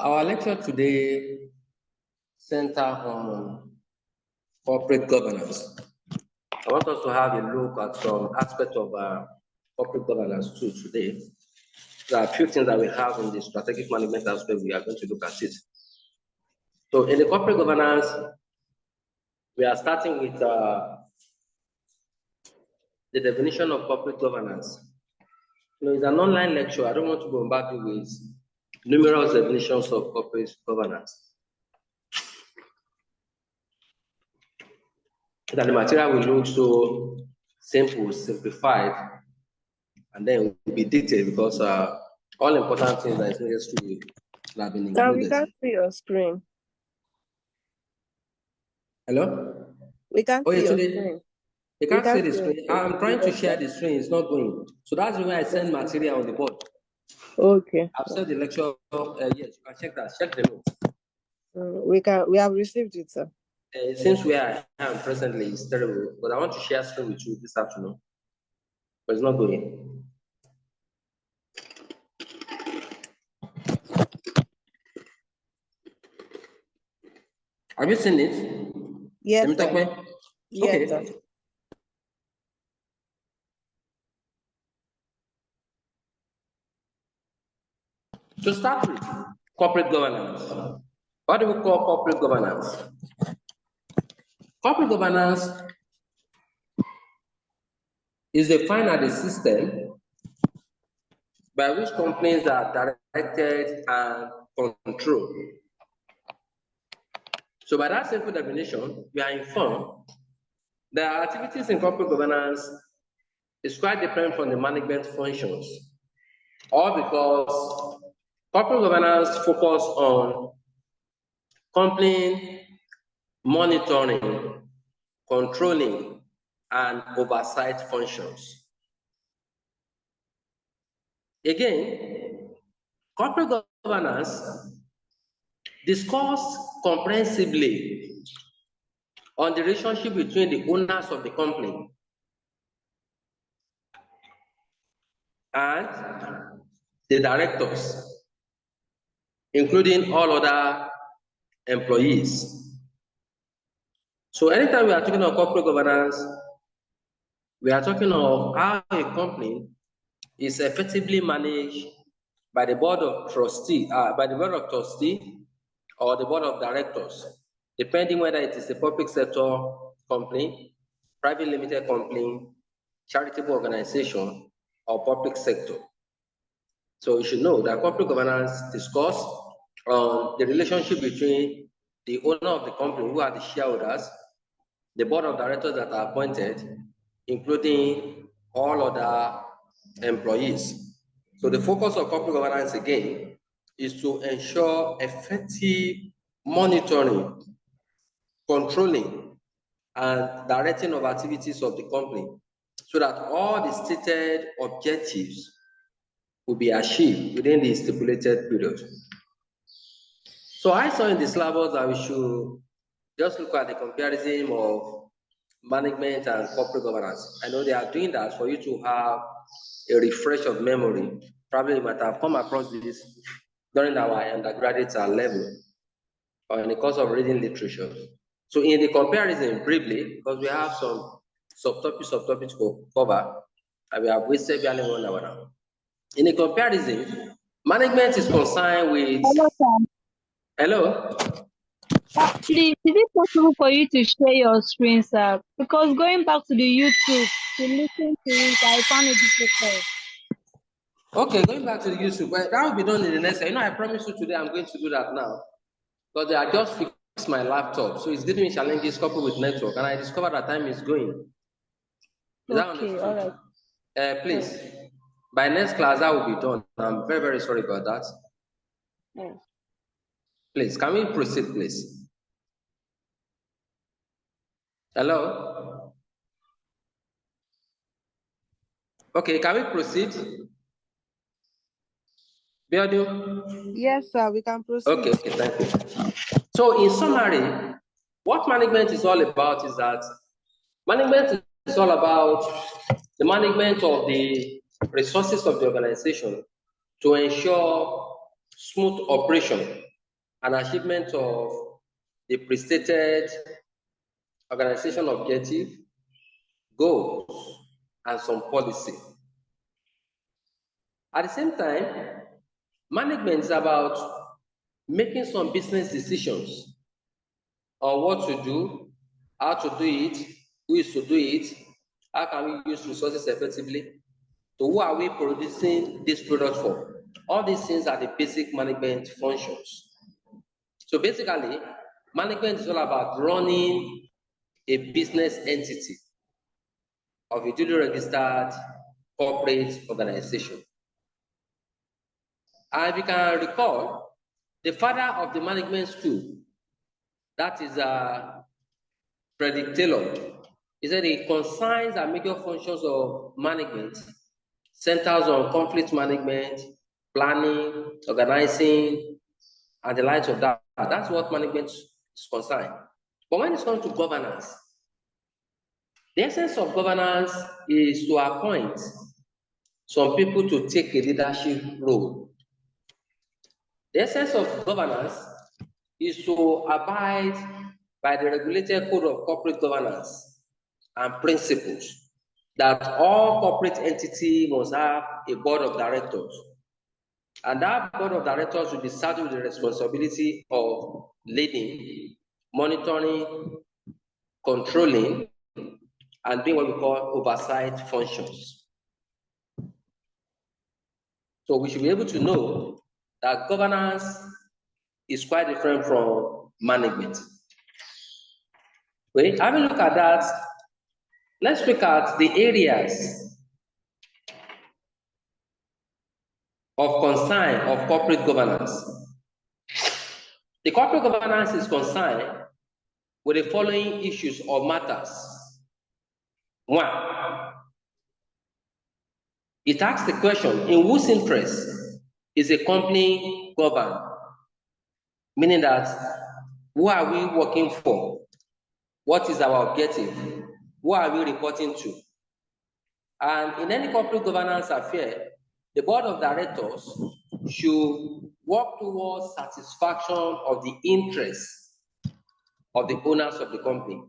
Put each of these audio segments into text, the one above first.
Our lecture today center on corporate governance. I want us to have a look at some aspects of corporate governance too today. There are a few things that we have in the strategic management aspect. We are going to look at it. So in the corporate governance, we are starting with the definition of corporate governance. It's an online lecture. I don't want to bombard you with numerous definitions of corporate governance. That the material will look so simple, simplified, and then will be detailed because all important things that is necessary have been included. Now we can't see your screen. Hello? We can't see your screen. You can't see the screen. I'm trying to share the screen. It's not going. So that's why I send material on the board. Okay. I've sent the lecture. Yes, you can check that. Check the notes. We have received it, sir. Since we are presently, it's terrible. But I want to share screen with you this afternoon. But it's not going. Have you seen it? Yes. Yes. Okay. Sir. To start with, corporate governance. What do we call corporate governance? Corporate governance is defined as a system by which companies are directed and controlled. So by that simple definition, we are informed that activities in corporate governance is quite different from the management functions, all because corporate governance focus on company monitoring, controlling, and oversight functions. Again, corporate governance discuss comprehensively on the relationship between the owners of the company and the directors, including all other employees. So anytime we are talking about corporate governance, we are talking of how a company is effectively managed by the board of trustee, or the board of directors, depending whether it is a public sector company, private limited company, charitable organization, or public sector. So you should know that corporate governance discuss on the relationship between the owner of the company, who are the shareholders, the board of directors that are appointed, including all other employees. So the focus of corporate governance again is to ensure effective monitoring, controlling, and directing of activities of the company so that all the stated objectives will be achieved within the stipulated period. So I saw in the syllabus that we should just look at the comparison of management and corporate governance. I know they are doing that for you to have a refresh of memory. Probably you might have come across this during our undergraduate level or in the course of reading literature. So in the comparison, briefly, because we have some subtopics to cover, and we have wasted barely 1 hour now. In the comparison, management is concerned with... Hello? Please, is it possible for you to share your screen, sir? Because going back to the YouTube to listen to it, I found it difficult. Okay, going back to the YouTube, but that will be done in the next. I promise you today I'm going to do that now. Because I just fixed my laptop, so it's giving me challenges coupled with network, and I discovered that time is going. Okay, all right. Please, by next class that will be done. I'm very, very sorry about that. Yeah. Please, can we proceed, please? Hello? Okay, can we proceed? Biadu? Yes, sir, we can proceed. Okay, thank you. So in summary, what management is all about is that management is all about the management of the resources of the organization to ensure smooth operation an achievement of the pre-stated organization objective, goals, and some policy. At the same time, management is about making some business decisions on what to do, how to do it, who is to do it, how can we use resources effectively, so who are we producing this product for? All these things are the basic management functions. So basically, management is all about running a business entity of a duly registered corporate organization. And if you can recall, the father of the management school, that is Frederick Taylor, he said he consigns and major functions of management centers on conflict management, planning, organizing, and the likes of that. That's what management is concerned. But when it comes to governance, the essence of governance is to appoint some people to take a leadership role. The essence of governance is to abide by the regulated code of corporate governance and principles that all corporate entities must have a board of directors. And that board of directors will be saddled with the responsibility of leading, monitoring, controlling, and doing what we call oversight functions. So we should be able to know that governance is quite different from management. Wait, having a look at that, let's look at the areas of concern of corporate governance. The corporate governance is concerned with the following issues or matters. One, it asks the question, in whose interest is a company governed? Meaning that, who are we working for? What is our objective? Who are we reporting to? And in any corporate governance affair, the board of directors should work towards satisfaction of the interests of the owners of the company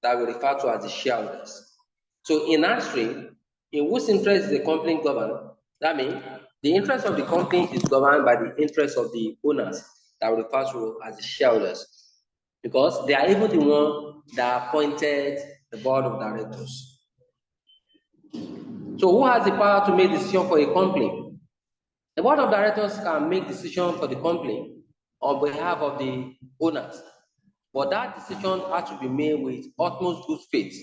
that we refer to as the shareholders. So in answering, in whose interest is the company governed, that means the interest of the company is governed by the interest of the owners that we refer to as the shareholders, because they are even the one that appointed the board of directors. So who has the power to make decision for a company? The board of directors can make decision for the company on behalf of the owners, but that decision has to be made with utmost good faith,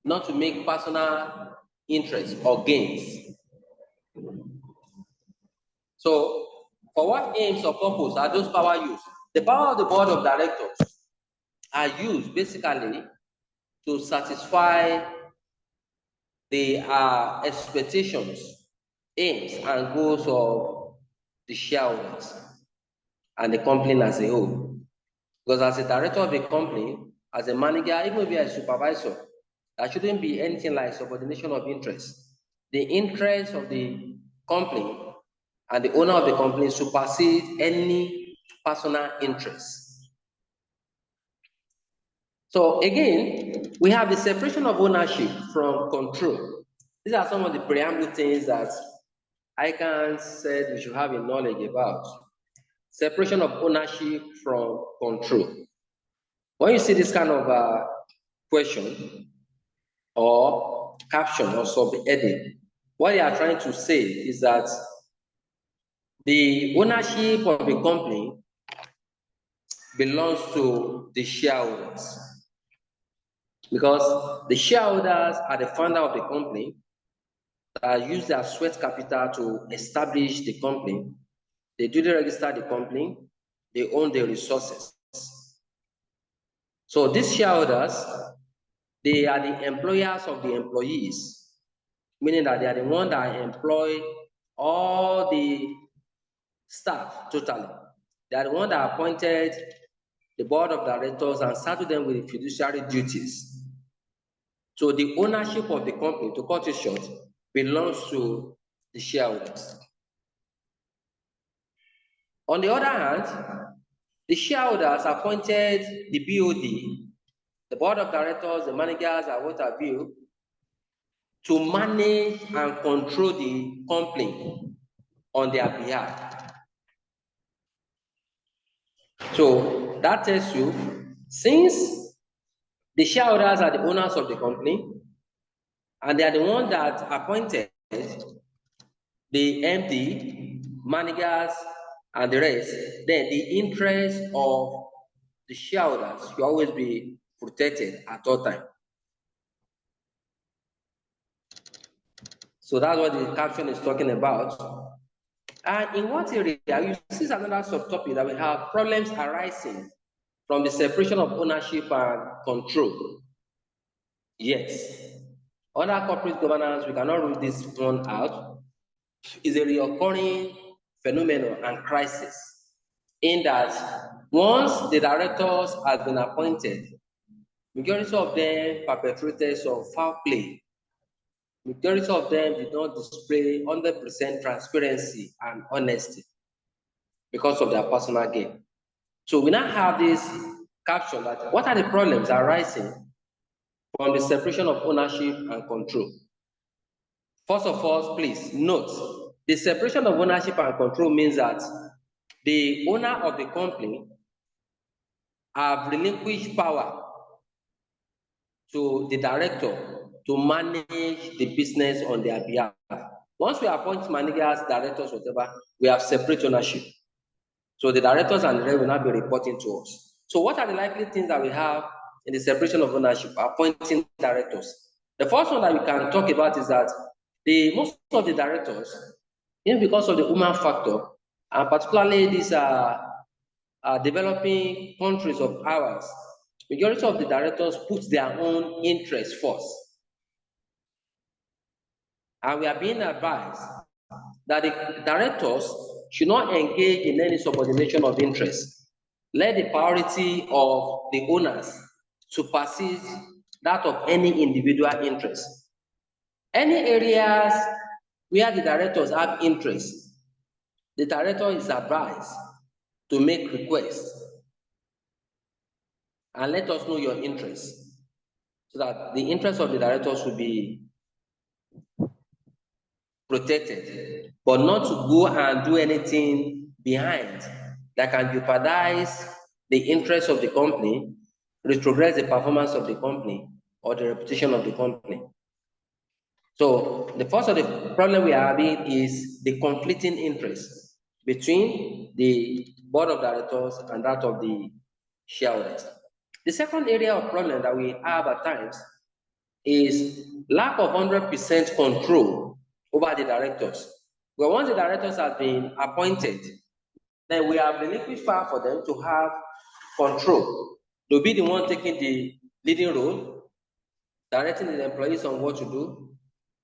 not to make personal interest or gains. So for what aims or purpose are those powers used? The power of the board of directors are used basically to satisfy the expectations, aims, and goals of the shareholders and the company as a whole. Because as a director of a company, as a manager, even if you're a supervisor, there shouldn't be anything like subordination of interest. The interest of the company and the owner of the company supersedes any personal interest. So again, we have the separation of ownership from control. These are some of the preamble things that ICANN said we should have a knowledge about. Separation of ownership from control. When you see this kind of question or caption or subheading, what they are trying to say is that the ownership of the company belongs to the shareholders, because the shareholders are the founder of the company that use their sweat capital to establish the company. They duly register the company, they own the resources. So these shareholders, they are the employers of the employees, meaning that they are the ones that employ all the staff totally. They are the ones that appointed the board of directors and saddled them with fiduciary duties. So the ownership of the company, to cut it short, belongs to the shareholders. On the other hand, the shareholders appointed the BOD, the board of directors, the managers, and what have you, to manage and control the company on their behalf. So that tells you, since the shareholders are the owners of the company, and they are the ones that appointed the MD, managers, and the rest, then the interest of the shareholders should always be protected at all times. So that's what the caption is talking about. And in what area, you see another subtopic that we have problems arising from the separation of ownership and control. Yes. Under corporate governance, we cannot rule this one out. Is a recurring phenomenon and crisis in that once the directors have been appointed, majority of them perpetrated some foul play. Majority of them did not display 100% transparency and honesty because of their personal gain. So we now have this caption that what are the problems arising from the separation of ownership and control? First of all, please note, the separation of ownership and control means that the owner of the company have relinquished power to the director to manage the business on their behalf. Once we appoint managers, directors, whatever, we have separate ownership. So the directors and the rest will not be reporting to us. So what are the likely things that we have in the separation of ownership, appointing directors? The first one that we can talk about is that most of the directors, even because of the human factor, and particularly these developing countries of ours, majority of the directors put their own interests first. And we are being advised that the directors should not engage in any subordination of interest. Let the priority of the owners supersede that of any individual interest. Any areas where the directors have interest, the director is advised to make requests and let us know your interest so that the interest of the directors will be protected, but not to go and do anything behind that can jeopardize the interest of the company, retrogress the performance of the company, or the reputation of the company. So the first of the problem we are having is the conflicting interest between the board of directors and that of the shareholders. The second area of problem that we have at times is lack of 100% control over the directors. But once the directors have been appointed, then we have relinquished power for them to have control. They'll be the one taking the leading role, directing the employees on what to do,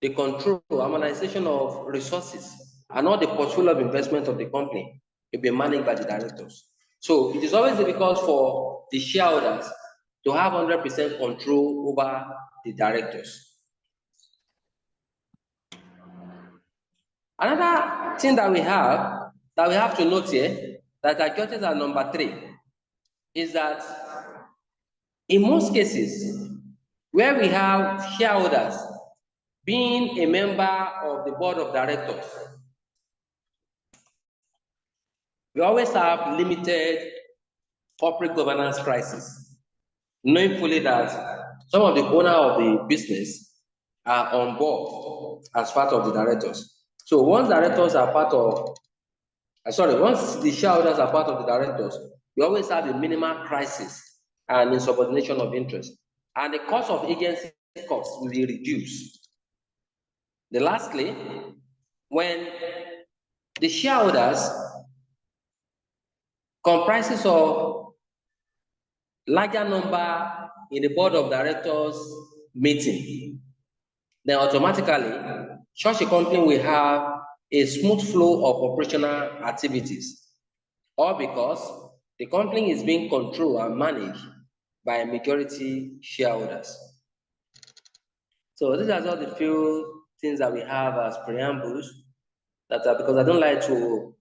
the control, harmonization of resources, and all the portfolio of investment of the company will be managed by the directors. So it is always difficult for the shareholders to have 100% control over the directors. Another thing that we have to note here, that I jotted as number 3, is that in most cases where we have shareholders being a member of the board of directors, we always have limited corporate governance crisis, knowing fully that some of the owner of the business are on board as part of the directors. So once directors are part of, once the shareholders are part of the directors, we always have a minimal crisis and insubordination of interest. And the cost of agency costs will be reduced. Then lastly, when the shareholders comprises of larger number in the board of directors meeting, then automatically such a company will have a smooth flow of operational activities, all because the company is being controlled and managed by majority shareholders. So these are just the few things that we have as preambles, that are, because I don't like to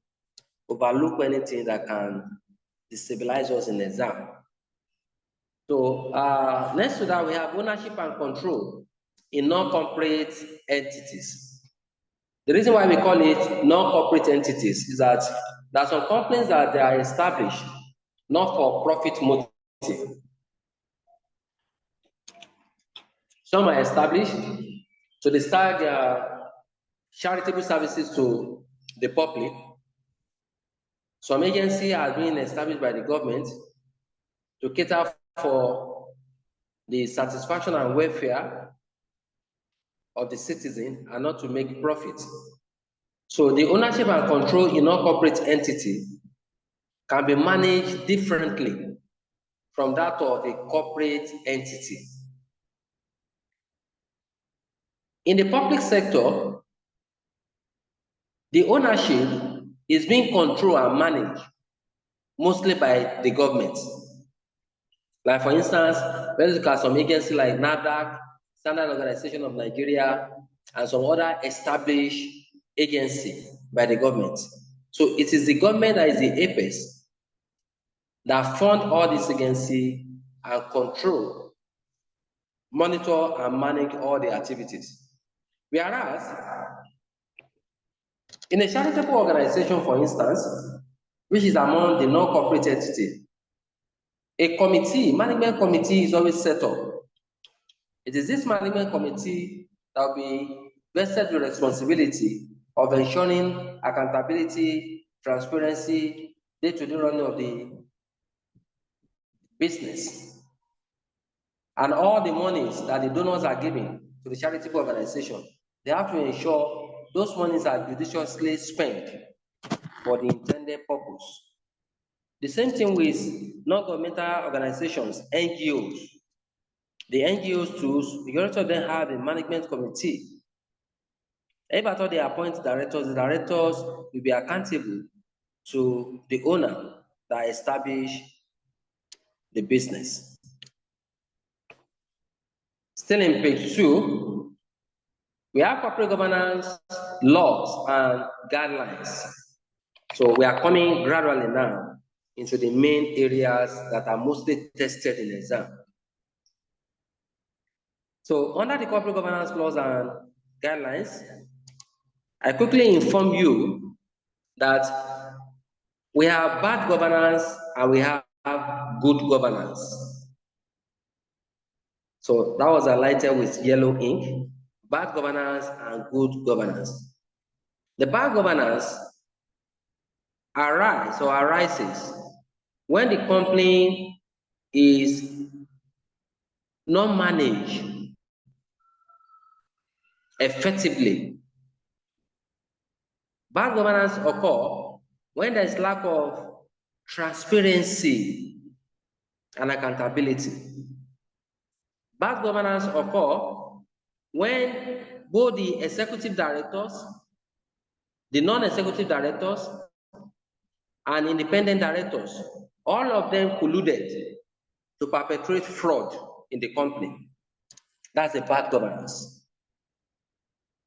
overlook anything that can destabilize us in exam. So next to that, we have ownership and control in non-corporate entities. The reason why we call it non-corporate entities is that there are some companies that they are established not for profit motive. Some are established to discharge their charitable services to the public. Some agency are being established by the government to cater for the satisfaction and welfare of the citizen and not to make profit. So the ownership and control in a corporate entity can be managed differently from that of a corporate entity. In the public sector, the ownership is being controlled and managed mostly by the government. Like for instance, let's look at some agencies like NAFDAC, Standard Organization of Nigeria, and some other established agency by the government. So it is the government that is the apex that fund all these agencies and control, monitor and manage all the activities. Whereas in a charitable organization, for instance, which is among the non-corporate entity, a committee, management committee is always set up. It is this management committee that will be vested with responsibility of ensuring accountability, transparency, day-to-day running of the business. And all the monies that the donors are giving to the charitable organization, they have to ensure those monies are judiciously spent for the intended purpose. The same thing with non-governmental organizations, NGOs. The NGOs too, majority of them have a management committee. If at all they appoint directors, the directors will be accountable to the owner that established the business. Still in page 2, we have corporate governance laws and guidelines. So we are coming gradually now into the main areas that are mostly tested in exam. So under the corporate governance laws and guidelines, I quickly inform you that we have bad governance and we have good governance. So that was highlighted with yellow ink, bad governance and good governance. The bad governance arises when the company is not managed effectively. Bad governance occurs when there is lack of transparency and accountability. Bad governance occurs when both the executive directors, the non-executive directors, and independent directors, all of them colluded to perpetrate fraud in the company. That's a bad governance.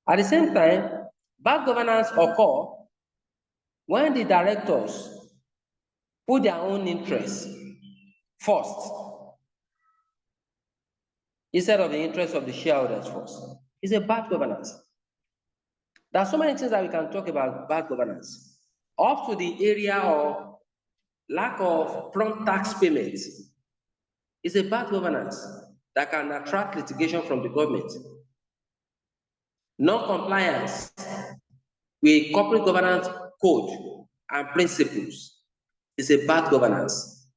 At the same time, bad governance occurs when the directors put their own interests first instead of the interests of the shareholders first. It's a bad governance. There are so many things that we can talk about bad governance. Up to the area of lack of prompt tax payments is a bad governance that can attract litigation from the government. Non-compliance with corporate governance code and principles is a bad governance.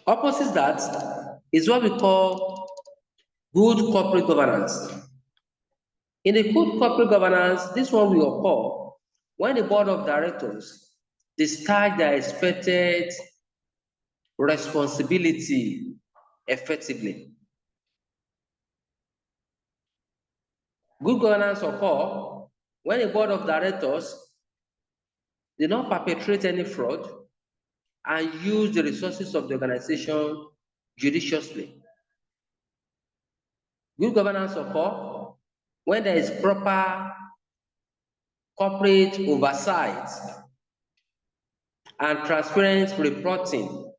Opposite that is what we call good corporate governance. In a good corporate governance, this one will occur when the board of directors discharge their expected responsibility effectively. Good governance occurs when the board of directors did not perpetrate any fraud and use the resources of the organization judiciously. Good governance occurs when there is proper corporate oversight, and transparent reporting.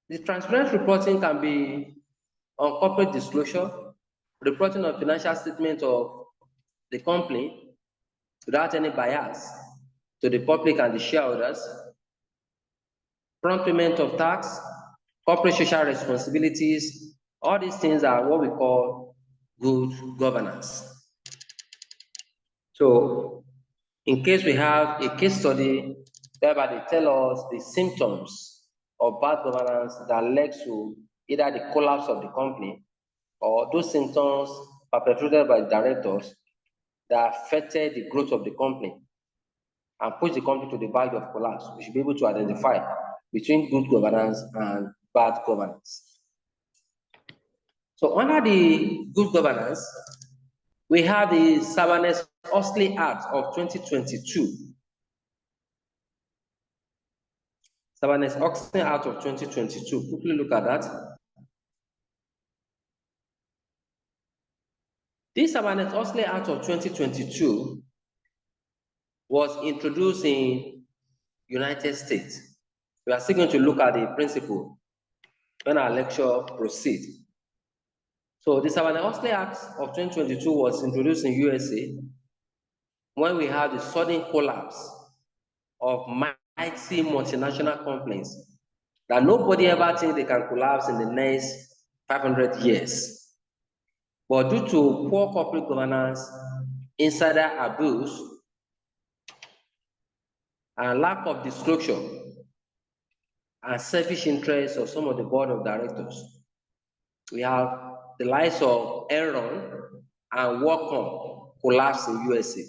The transparent reporting can be on corporate disclosure, reporting of financial statement of the company without any bias to the public and the shareholders, prompt payment of tax, corporate social responsibilities. All these things are what we call good governance. So in case we have a case study whereby they tell us the symptoms of bad governance that led to either the collapse of the company or those symptoms perpetrated by the directors that affected the growth of the company and pushed the company to the verge of collapse, we should be able to identify between good governance and bad governance. So under the good governance, we have the Sarbanes-Oxley Act of 2022. Sarbanes-Oxley Act of 2022. Quickly look at that. This Sarbanes-Oxley Act of 2022 was introduced in United States. We are still going to look at the principle when our lecture proceeds. So the Sarbanes-Oxley Act of 2022 was introduced in USA when we had the sudden collapse of mighty multinational companies that nobody ever think they can collapse in the next 500 years. But due to poor corporate governance, insider abuse, and lack of disclosure, and selfish interests of some of the board of directors, we have the likes of Enron and WorldCom collapsed in USA.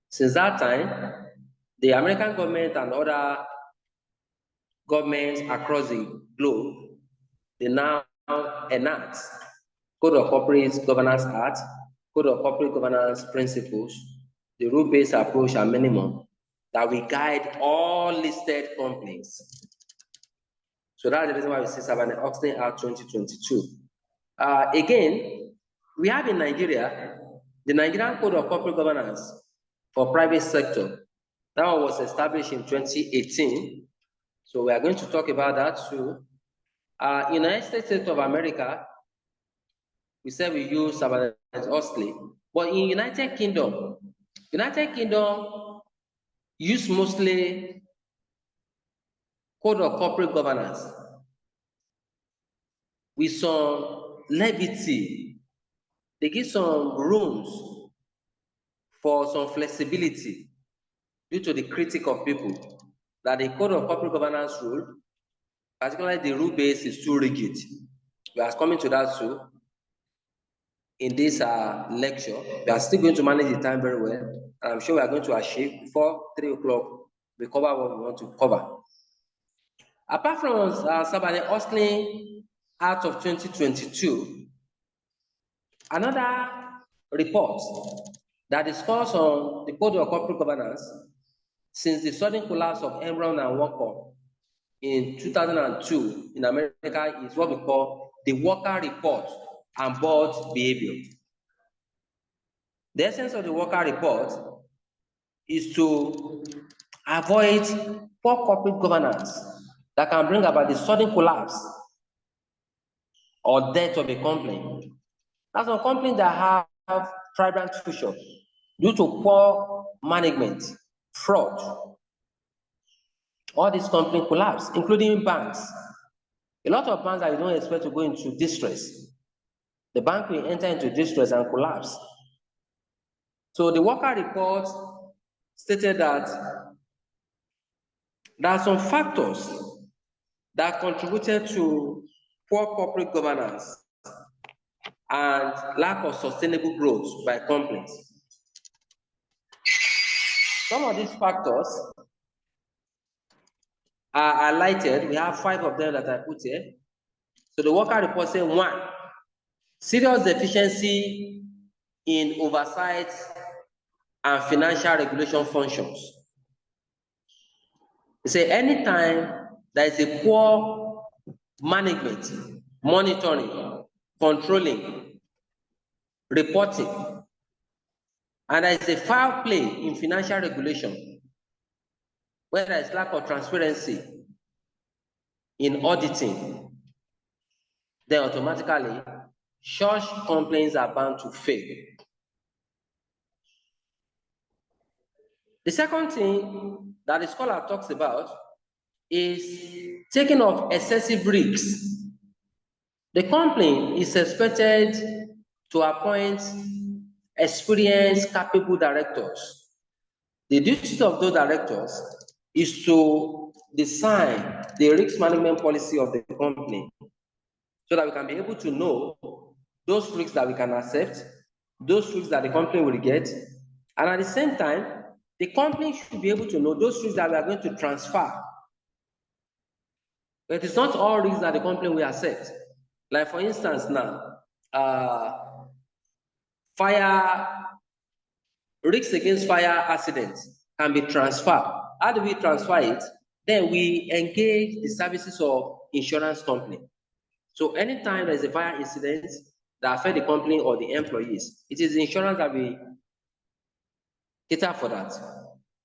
Since that time, the American government and other governments across the globe, they now enact Code of Corporate Governance Act, Code of Corporate Governance Principles, the rule-based approach and minimum that will guide all listed companies. So that's the reason why we see Sarbanes-Oxley Act 2022. Again, we have in Nigeria, the Nigerian Code of Corporate Governance for private sector. That one was established in 2018. So we are going to talk about that too. United States of America, we said we use Sarbanes-Oxley, but in United Kingdom use mostly Code of Corporate Governance with some levity. They give some rooms for some flexibility due to the critique of people that the Code of Corporate Governance rule, particularly the rule base, is too rigid. We are coming to that too in this lecture. We are still going to manage the time very well, and I'm sure we are going to achieve before 3 o'clock. We cover what we want to cover. Apart from Sarbanes-Oxley Act of 2022, another report that discusses on the Code of Corporate Governance since the sudden collapse of Enron and WorldCom in 2002 in America is what we call the Walker Report and Board Behavior. The essence of the Walker Report is to avoid poor corporate governance that can bring about the sudden collapse or death of a company. That's a company that have vibrant future due to poor management, fraud. All these companies collapse, including banks. A lot of banks that you don't expect to go into distress. The bank will enter into distress and collapse. So the Walker Report stated that there are some factors that contributed to poor corporate governance and lack of sustainable growth by companies. Some of these factors are highlighted. We have 5 of them that I put here. So the Walker Report says 1, serious deficiency in oversight and financial regulation functions. They say anytime there is a poor management, monitoring, controlling, reporting and there is a foul play in financial regulation, where there is lack of transparency in auditing, then automatically such complaints are bound to fail. The second thing that the scholar talks about is taking of excessive risks. The company is expected to appoint experienced, capable directors. The duty of those directors is to design the risk management policy of the company so that we can be able to know those risks that we can accept, those risks that the company will get, and at the same time, the company should be able to know those risks that we are going to transfer. But it's not all risks that the company will accept. Like for instance now, risks against fire accidents can be transferred. How do we transfer it? Then we engage the services of insurance company. So anytime there's a fire incident that affect the company or the employees, it is the insurance that we cater for that.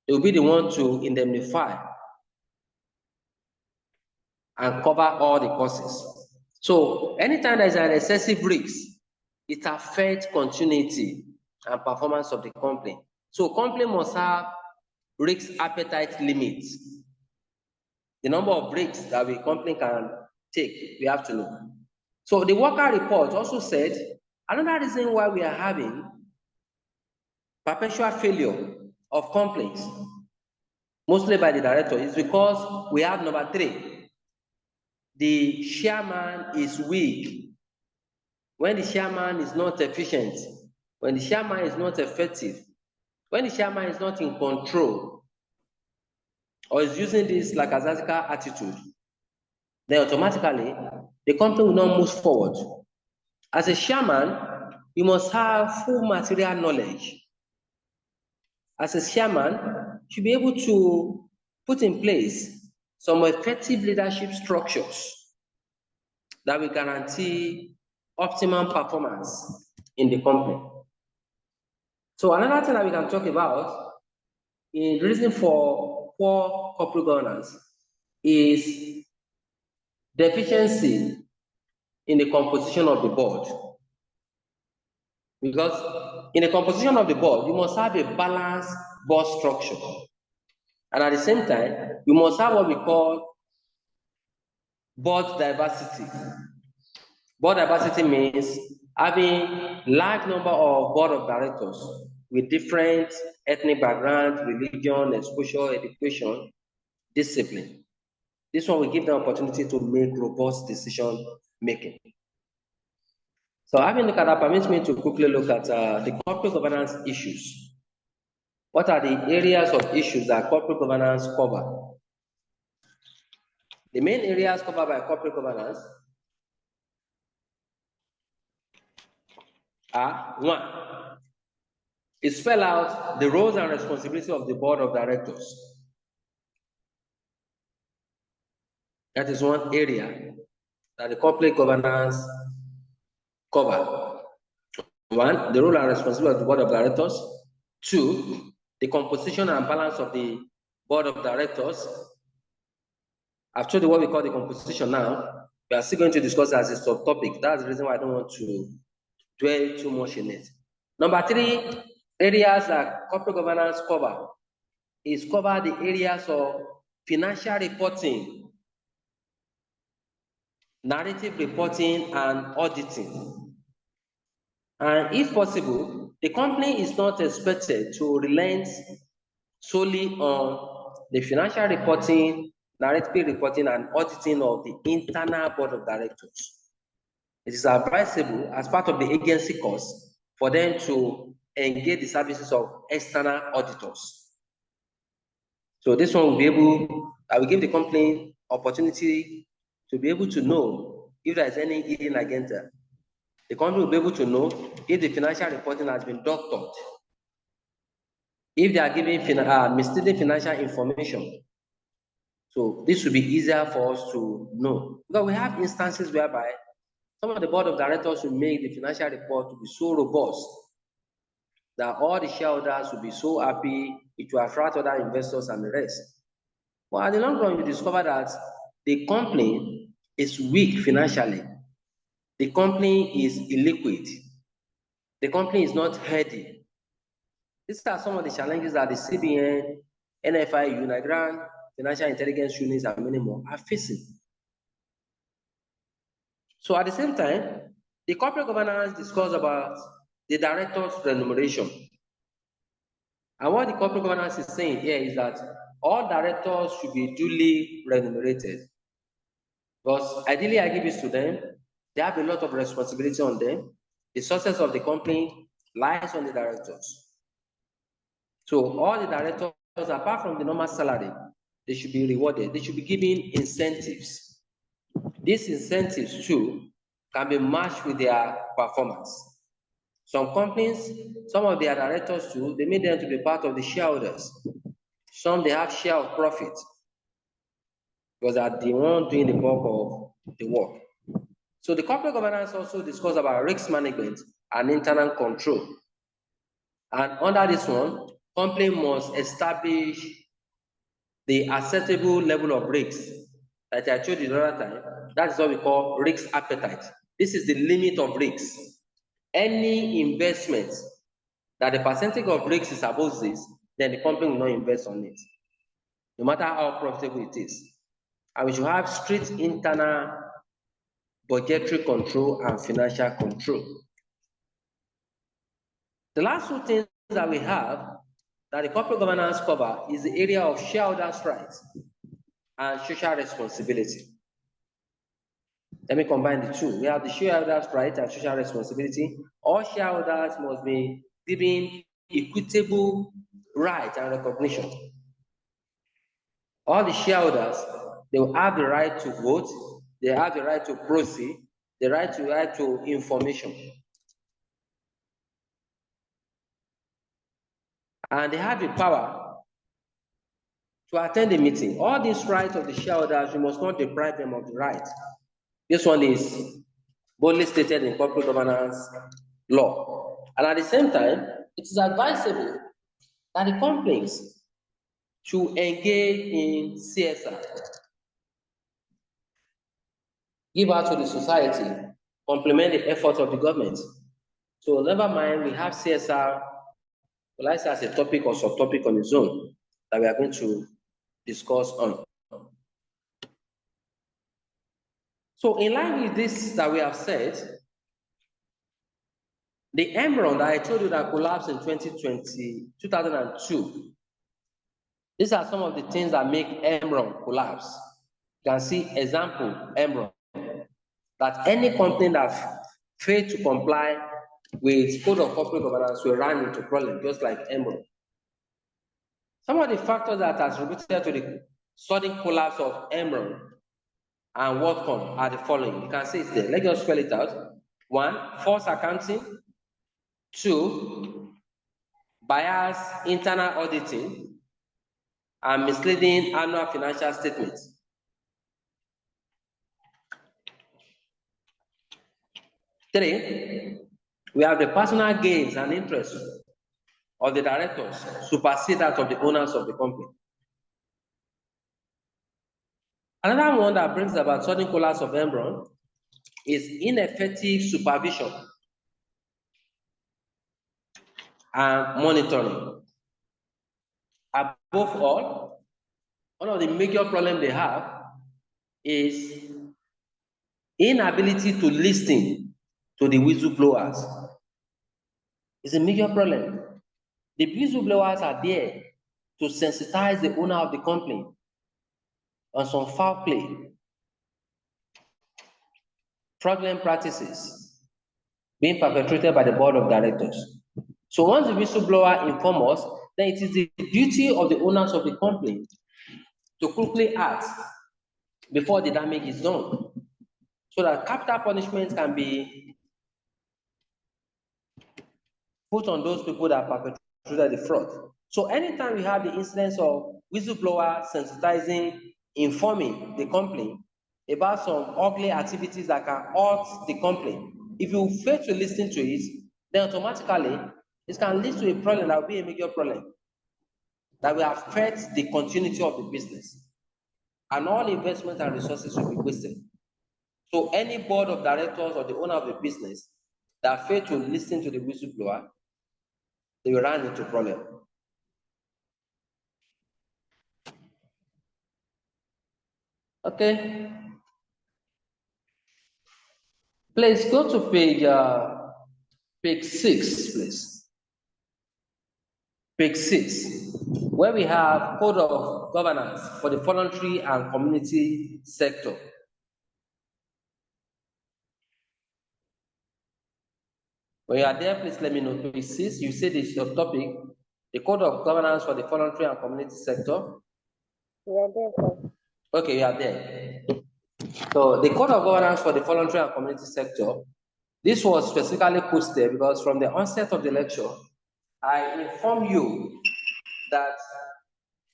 They will be the one to indemnify and cover all the costs. So anytime there's an excessive risk, it affects continuity and performance of the company. So company must have risk appetite limits. The number of risks that the company can take, we have to know. So the worker report also said, another reason why we are having perpetual failure of complaints, mostly by the director, is because we have number 3. The chairman is weak. When the chairman is not efficient, when the chairman is not effective, when the chairman is not in control, or is using this lackadaisical attitude, then automatically the company will not move forward. As a chairman, you must have full material knowledge. As a chairman, you should be able to put in place some effective leadership structures that will guarantee optimum performance in the company. So another thing that we can talk about in the reason for poor corporate governance is deficiency in the composition of the board. Because in the composition of the board, you must have a balanced board structure. And at the same time, you must have what we call board diversity. Board diversity means having large number of board of directors with different ethnic background, religion, exposure, education, discipline. This one will give them opportunity to make robust decision making. So having looked at that permits me to quickly look at the corporate governance issues. What are the areas of issues that corporate governance cover? The main areas covered by corporate governance are: 1, it spells out the roles and responsibilities of the board of directors. That is one area that the corporate governance cover. 1, the role and responsibility of the board of directors. 2, the composition and balance of the board of directors. I've told you what we call the composition now. We are still going to discuss it as a subtopic. That's the reason why I don't want to dwell too much in it. Number 3, areas that corporate governance cover is cover the areas of financial reporting, narrative reporting, and auditing. And if possible, the company is not expected to relent solely on the financial reporting, narrative reporting, and auditing of the internal board of directors. It is advisable as part of the agency cost for them to engage the services of external auditors. So this one will be able, I will give the company opportunity to be able to know if there is any hidden agenda. The company will be able to know if the financial reporting has been doctored, if they are giving misleading financial information. So this will be easier for us to know. Because we have instances whereby some of the board of directors will make the financial report to be so robust that all the shareholders will be so happy, it will attract other investors and the rest. But at the long run, you discover that the company is weak financially. The company is illiquid. The company is not healthy. These are some of the challenges that the CBN, NFIU, Nigerian Financial Intelligence Units, and many more are facing. So at the same time, the corporate governance discusses about the director's remuneration. And what the corporate governance is saying here is that all directors should be duly remunerated. Because ideally, I give it to them, they have a lot of responsibility on them. The success of the company lies on the directors. So all the directors, apart from the normal salary, they should be rewarded. They should be given incentives. These incentives too can be matched with their performance. Some companies, some of their directors too, they made them to be part of the shareholders. Some they have share of profit because they are the one doing the bulk of the work. So the corporate governance also discusses about risk management and internal control. And under this one, company must establish the acceptable level of risk. Like I told you the other time, that's what we call risk appetite. This is the limit of risk. Any investment that the percentage of risk is above this, then the company will not invest on it, no matter how profitable it is. And we should have strict internal budgetary control and financial control. The last two things that we have that the corporate governance cover is the area of shareholders' rights and social responsibility. Let me combine the two. We have the shareholders' rights and social responsibility. All shareholders must be given equitable right and recognition. All the shareholders, they will have the right to vote, they have the right to proceed, the right to information. And they have the power to attend the meeting. All these rights of the shareholders, you must not deprive them of the right. This one is boldly stated in corporate governance law. And at the same time, it is advisable that the companies should engage in CSR, give out to the society, complement the efforts of the government. So never mind, we have CSR, well, I say as a topic or subtopic on its own that we are going to discuss on. So in line with this that we have said, the Enron that I told you that collapsed in 2002, these are some of the things that make Enron collapse. You can see example, Enron, that any company that failed to comply with code of corporate governance will run into problems, just like Enron. Some of the factors that has contributed to the sudden collapse of Enron and WorldCom are the following. You can see it's there. Let's just spell it out. 1, false accounting. 2, biased internal auditing and misleading annual financial statements. 3, we have the personal gains and interests of the directors supersede that of the owners of the company. Another one that brings about sudden collapse of Enron is ineffective supervision and monitoring. Above all, one of the major problems they have is inability to listen to the whistleblowers. It's a major problem. The whistleblowers are there to sensitize the owner of the company on some foul play, fraudulent practices being perpetrated by the board of directors. So once the whistleblower informs us, then it is the duty of the owners of the company to quickly act before the damage is done, so that capital punishment can be put on those people that perpetrated the fraud. So anytime we have the incidence of whistleblower sensitizing, informing the company about some ugly activities that can hurt the company, if you fail to listen to it, then automatically It can lead to a problem that will be a major problem that will affect the continuity of the business. And all investment and resources will be wasted. So any board of directors or the owner of the business that fail to listen to the whistleblower, they will run into problem. Okay. Please go to page 6, please. Page 6, where we have code of governance for the voluntary and community sector. When you are there, please let me know. Page 6, you see this your topic, the code of governance for the voluntary and community sector. We are there, sir. Okay, you are there. So the code of governance for the voluntary and community sector, this was specifically put there because from the onset of the lecture, I inform you that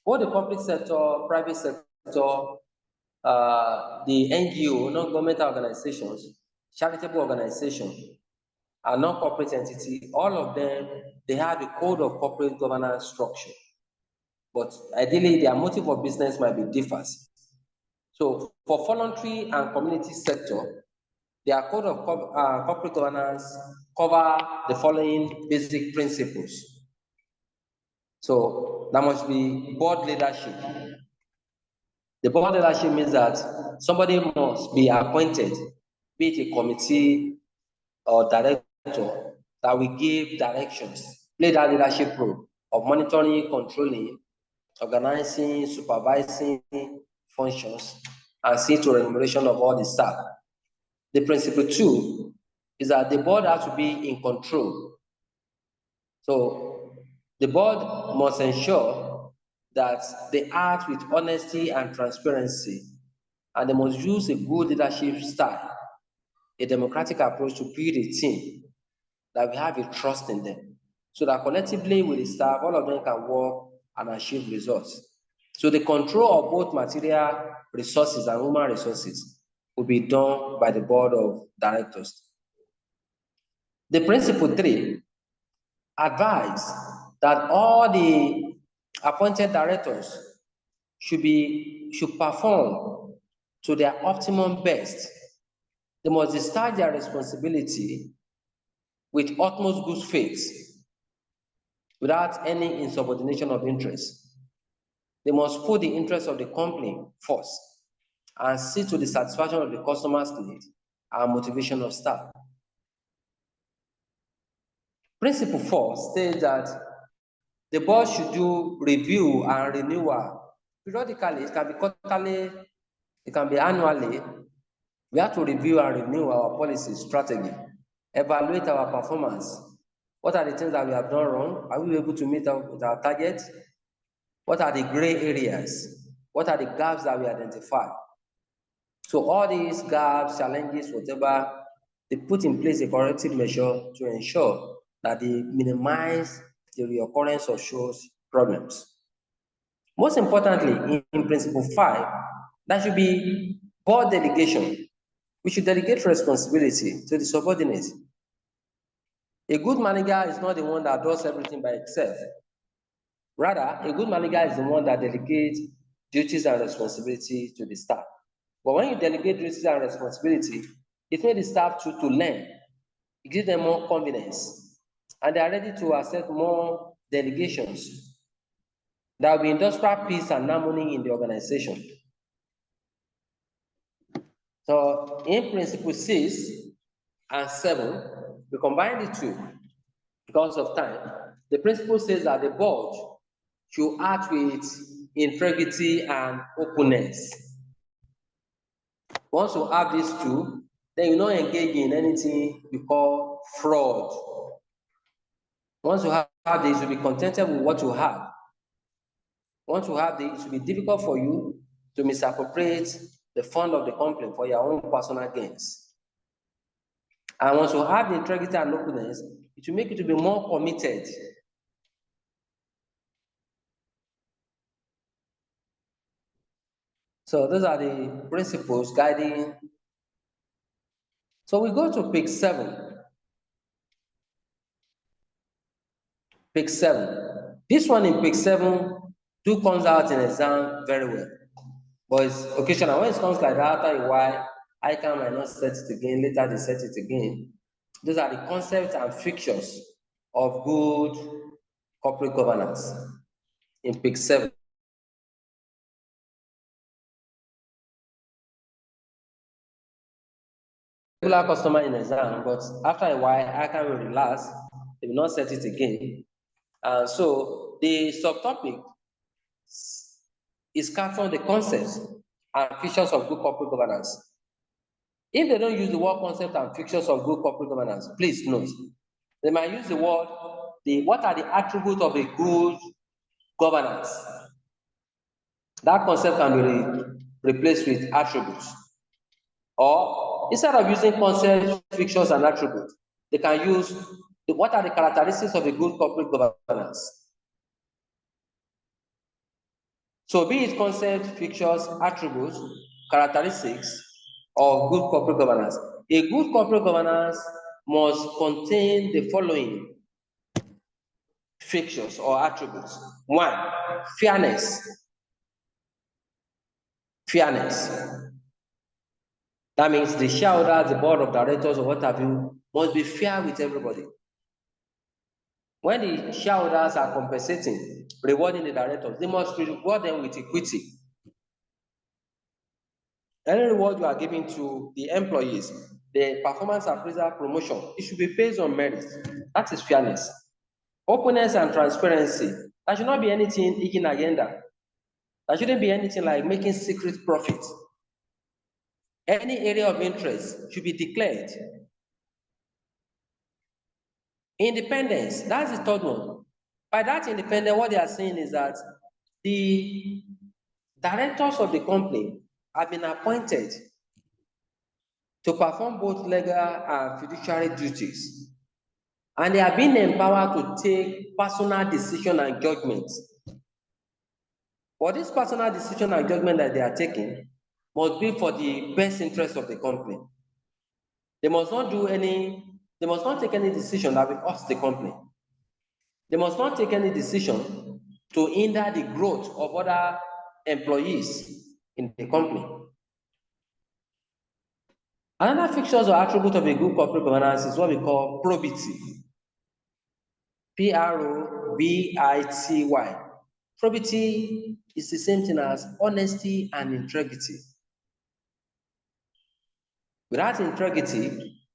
both the public sector, private sector, the NGO, non-governmental organizations, charitable organizations, and non-corporate entity, all of them, they have a code of corporate governance structure. But ideally, their motive of business might be differs. So for voluntary and community sector, their code of corporate governance cover the following basic principles. So there must be board leadership. The board leadership means that somebody must be appointed, be it a committee or director, that will give directions, play that leadership role of monitoring, controlling, organizing, supervising functions, and see to remuneration of all the staff. The principle 2 is that the board has to be in control. So the board must ensure that they act with honesty and transparency, and they must use a good leadership style, a democratic approach to build a team that we have a trust in them, so that collectively with the staff, all of them can work and achieve results. So the control of both material resources and human resources will be done by the board of directors. The principle 3 advise that all the appointed directors should perform to their optimum best. They must discharge their responsibility with utmost good faith, without any insubordination of interest. They must put the interest of the company first and see to the satisfaction of the customer's need and motivation of staff. Principle 4 states that the board should do review and renewal periodically. It can be quarterly, it can be annually. We have to review and renew our policy strategy, evaluate our performance. What are the things that we have done wrong? Are we able to meet with our targets? What are the gray areas? What are the gaps that we identify? So all these gaps, challenges, whatever, they put in place a corrective measure to ensure that they minimize the reoccurrence of those problems. Most importantly, in principle 5, that should be board delegation. We should delegate responsibility to the subordinates. A good manager is not the one that does everything by himself. Rather, a good manager is the one that delegates duties and responsibility to the staff. But when you delegate duties and responsibility, it makes the staff to learn. It gives them more confidence, and they are ready to accept more delegations. There will be industrial peace and harmony in the organization. So in principle 6 and 7, we combine the two because of time. The principle says that the board should act with integrity and openness. Once you have these two, then you don't engage in anything you call fraud. Once you have this, you'll be contented with what you have. Once you have this, it will be difficult for you to misappropriate the fund of the company for your own personal gains. And once you have the integrity and openness, it will make you to be more committed. So those are the principles guiding. So we go to page 7. Page 7. This one in page 7 do comes out in exam very well. But it's occasional. When it comes like that, after a while, ICANN might not set it again, later they set it again. Those are the concepts and features of good corporate governance in page 7. Regular customer in exam, but after a while, ICANN will relax, they will not set it again. So the subtopic is capturing the concepts and features of good corporate governance. If they don't use the word concept and features of good corporate governance, please note, they might use the word, what are the attributes of a good governance? That concept can be replaced with attributes. Or instead of using concepts, features, and attributes, they can use what are the characteristics of a good corporate governance? So be it concepts, features, attributes, characteristics of good corporate governance. A good corporate governance must contain the following features or attributes. 1, fairness. Fairness. That means the shareholders, the board of directors, or what have you, must be fair with everybody. When the shareholders are compensating, rewarding the directors, they must reward them with equity. Any reward you are giving to the employees, the performance appraisal promotion, it should be based on merit. That is fairness. Openness and transparency. There should not be anything hidden agenda. There shouldn't be anything like making secret profit. Any area of interest should be declared. Independence, that's the third one. By that independence, what they are saying is that the directors of the company have been appointed to perform both legal and fiduciary duties. And they are being empowered to take personal decision and judgments. But this personal decision and judgment that they are taking must be for the best interest of the company. They must not take any decision that will cost the company. They must not take any decision to hinder the growth of other employees in the company. Another features or attribute of a good corporate governance is what we call probity. Probity. Probity is the same thing as honesty and integrity. Without integrity,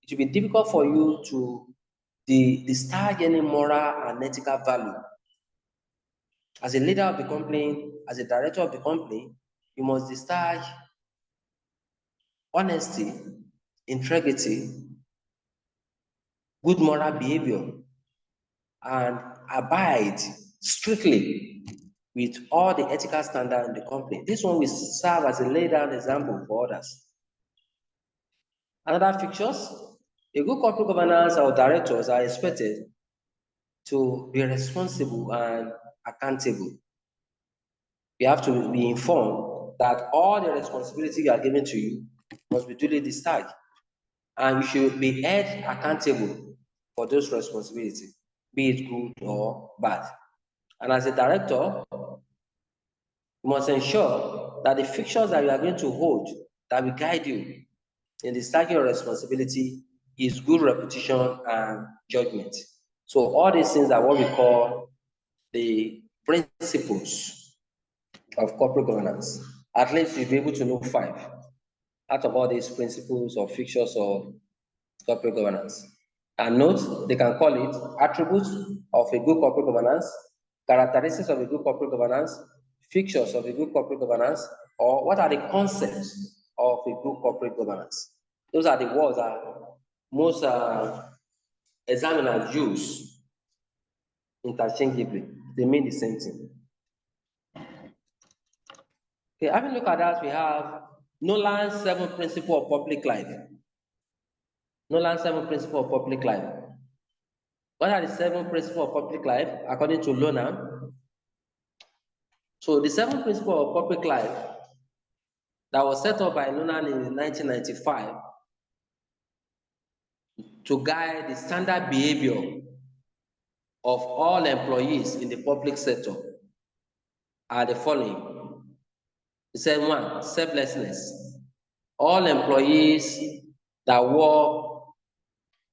it will be difficult for you to discharge any moral and ethical value. As a leader of the company, as a director of the company, you must discharge honesty, integrity, good moral behavior, and abide strictly with all the ethical standards in the company. This one will serve as a laid-down example for others. Another features, a good corporate governance or directors are expected to be responsible and accountable. You have to be informed that all the responsibility you are given to you must be duly discharged, and you should be held accountable for those responsibilities, be it good or bad. And as a director, you must ensure that the fixtures that you are going to hold that will guide you in discharging your responsibility is good reputation and judgment. So all these things are what we call the principles of corporate governance. At least you'll be able to know 5 out of all these principles or fixtures of corporate governance. And note, they can call it attributes of a good corporate governance, characteristics of a good corporate governance, fixtures of a good corporate governance, or what are the concepts of a good corporate governance. Those are the words that most examiners use interchangeably. They mean the same thing. Okay, having looked at that, we have Nolan's 7 principles of public life. Nolan's 7 principles of public life. What are the 7 principles of public life according to Nolan? So the 7 principles of public life that was set up by Nolan in 1995 to guide the standard behavior of all employees in the public sector are the following. It said, 1, selflessness. All employees that work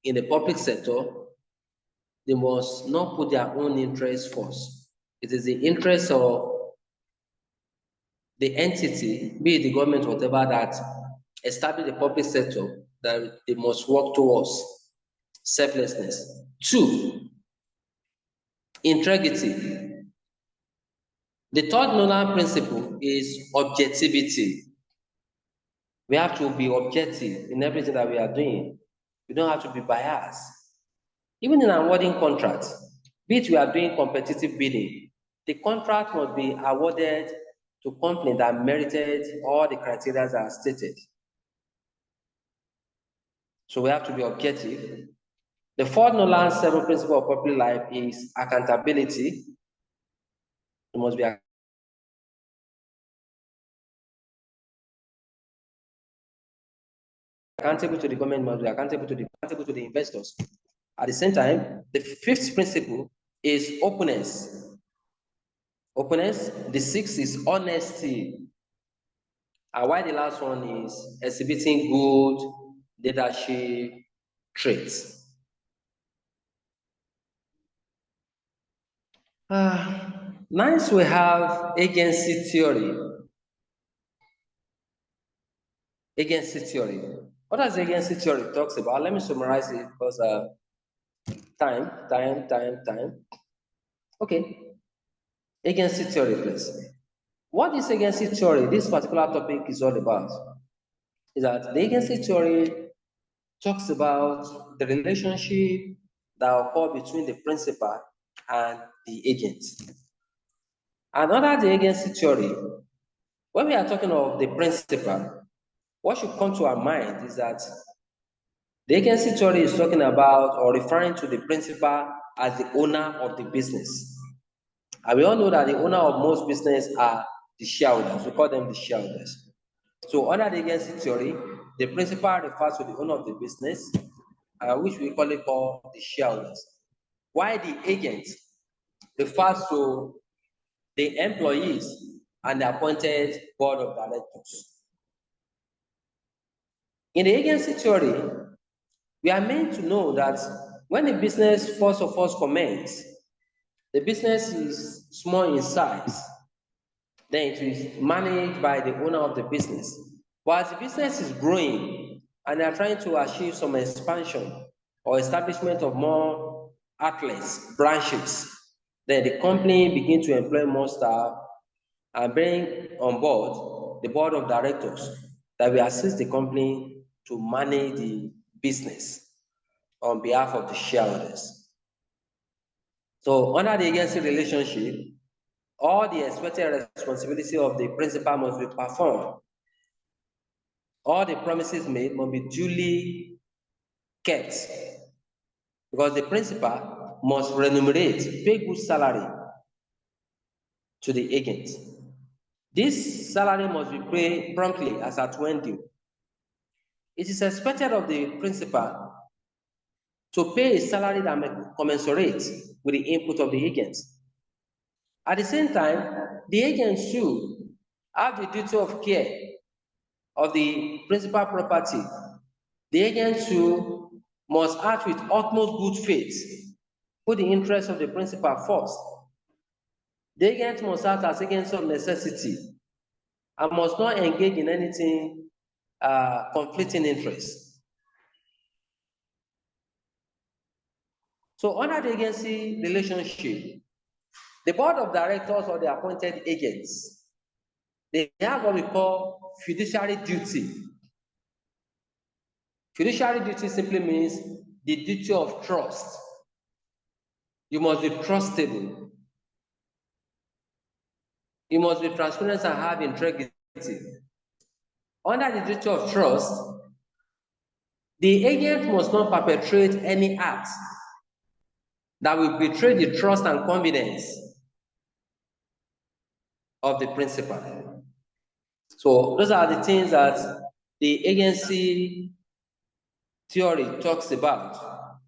in the public sector, they must not put their own interests first. It is the interest of the entity, be it the government, whatever, that establish the public sector, that they must work towards. Selflessness. 2, integrity. The third Nolan principle is objectivity. We have to be objective in everything that we are doing. We don't have to be biased. Even in awarding contracts, be it we are doing competitive bidding, the contract must be awarded to company that merited all the criteria that are stated. So we have to be objective. The fourth Nolan 7 principle of public life is accountability. You must be accountable to the government, must be accountable to the investors. At the same time, the fifth principle is openness. Openness. The sixth is honesty. And why the last one is exhibiting good leadership traits. Next, we have agency theory. Agency theory. What does agency theory talks about? Let me summarize it because time. Okay. Agency theory, please. What is agency theory? This particular topic is all about. Is that the agency theory talks about the relationship that occurs between the principal and the agent. And under the agency theory, when we are talking of the principal, what should come to our mind is that the agency theory is talking about or referring to the principal as the owner of the business. And we all know that the owner of most business are the shareholders. We call them the shareholders. So under the agency theory, the principal refers to the owner of the business, which we call the shareholders. While the agent refers to the employees and the appointed board of directors. In the agency theory, we are meant to know that when the business first of all commences, the business is small in size, then it is managed by the owner of the business. But as the business is growing and they are trying to achieve some expansion or establishment of more outlets, branches, then the company begins to employ more staff and bring on board the board of directors that will assist the company to manage the business on behalf of the shareholders. So under the agency relationship, all the expected responsibility of the principal must be performed. All the promises made must be duly kept, because the principal must remunerate, pay good salary to the agent. This salary must be paid promptly as at when due. It is expected of the principal to pay a salary that may commensurate with the input of the agent. At the same time, the agent should have the duty of care of the principal property. The agent too must act with utmost good faith, put the interest of the principal first. The agent must act as agents of necessity and must not engage in anything conflicting interest. So under the agency relationship, the board of directors or the appointed agents, they have what we call fiduciary duty. Fiduciary duty simply means the duty of trust. You must be trustable. You must be transparent and have integrity. Under the duty of trust, the agent must not perpetrate any act that will betray the trust and confidence of the principal. So those are the things that the agency theory talks about.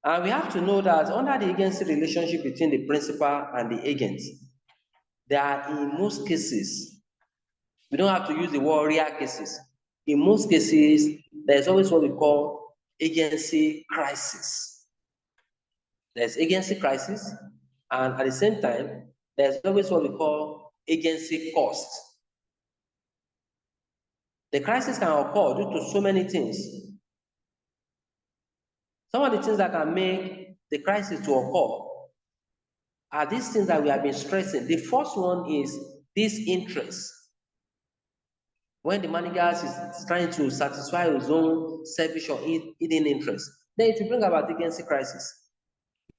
And we have to know that under the agency relationship between the principal and the agent, there are, in most cases, we don't have to use the word rare cases. In most cases, there's always what we call agency crisis. There's agency crisis, and at the same time, there's always what we call agency cost. The crisis can occur due to so many things. Some of the things that can make the crisis to occur are these things that we have been stressing. The first one is this interest. When the manager is trying to satisfy his own selfish or hidden interest, then it will bring about agency crisis,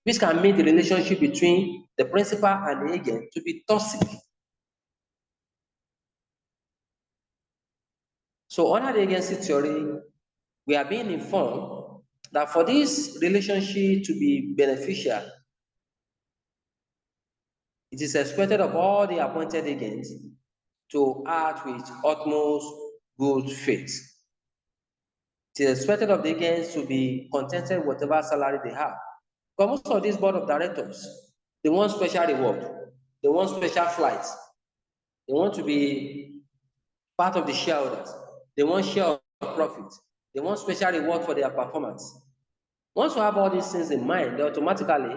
which can make the relationship between the principal and the agent to be toxic. So under the agency theory, we are being informed that for this relationship to be beneficial, it is expected of all the appointed agents to act with utmost good faith. It is expected of the agents to be contented with whatever salary they have. Because most of these board of directors, they want special reward, they want special flights, they want to be part of the shareholders, they want share of profit, they want special reward for their performance. Once you have all these things in mind, then automatically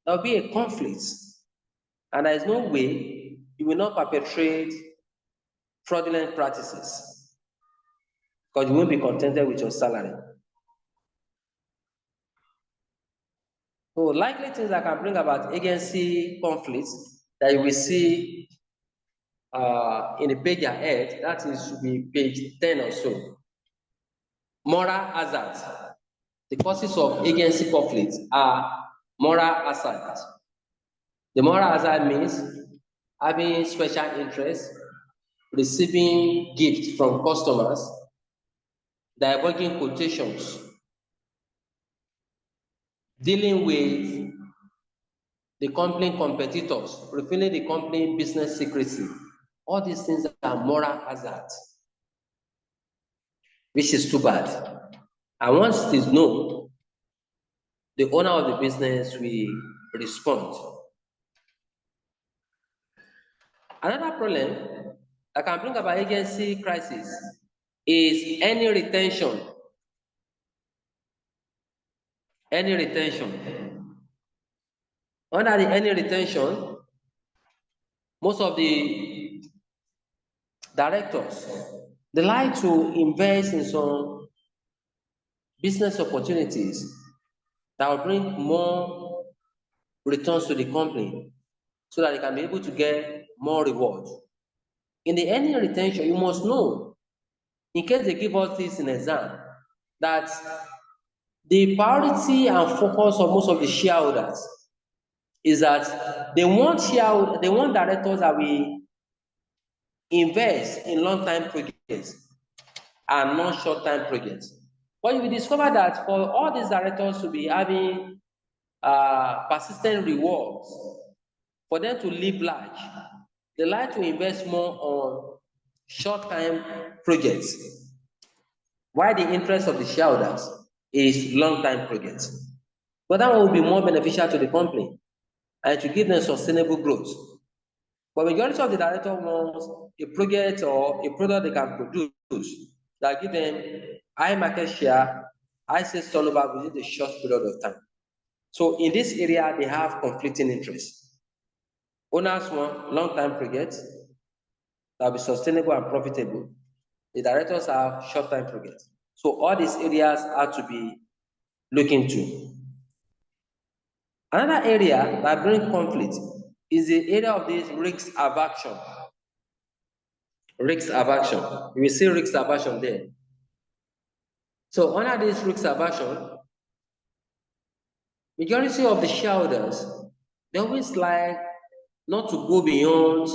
there will be a conflict, and there is no way you will not perpetrate fraudulent practices because you won't be contented with your salary. So likely things that can bring about agency conflicts that you will see in the page ahead, that is should be page 10 or so. Moral hazards. The causes of agency conflicts are moral hazards. The moral hazard means having special interest, receiving gifts from customers, diverging quotations, dealing with the company competitors, revealing the company business secrecy. All these things are moral hazards, which is too bad. And once it is known, the owner of the business will respond. Another problem that can bring about agency crisis is any retention. Any retention. Under the any retention, most of the directors, they like to invest in some business opportunities that will bring more returns to the company so that they can be able to get more rewards. In the any retention, you must know, in case they give us this in exam, that the priority and focus of most of the shareholders is that they want directors that will invest in long-time projects and not short-time projects. But you will discover that for all these directors to be having persistent rewards, for them to live large, they like to invest more on short-time projects, while the interest of the shareholders is long-time projects. But that one will be more beneficial to the company and to give them sustainable growth. But majority of the director wants a project or a product they can produce that give them high market share, high sales turnover within a short period of time. So in this area, they have conflicting interests. Owners want long-time projects that will be sustainable and profitable. The directors have short-time projects. So all these areas are to be looked into. Another area that brings conflict is the area of this risk aversion. Risk aversion. You will see risk aversion there. So under this risk aversion, majority of the shareholders, they always like not to go beyond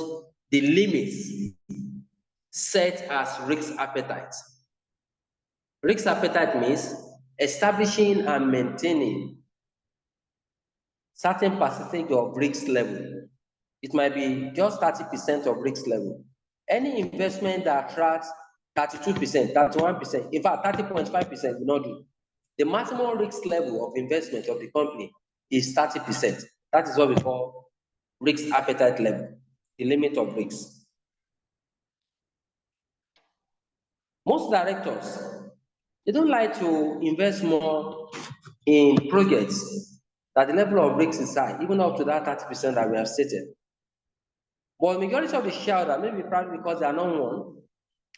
the limits set as risk appetite. Risk appetite means establishing and maintaining certain percentage of risk level. It might be just 30% of risk level. Any investment that attracts 32%, 31%, in fact 30.5% will not do. the maximum risk level of investment of the company is 30%. That is what we call risk appetite level, the limit of risk. Most directors, they don't like to invest more in projects that the level of risk is high, even up to that 30% that we have stated. But majority of the shareholders, maybe probably because they are not one,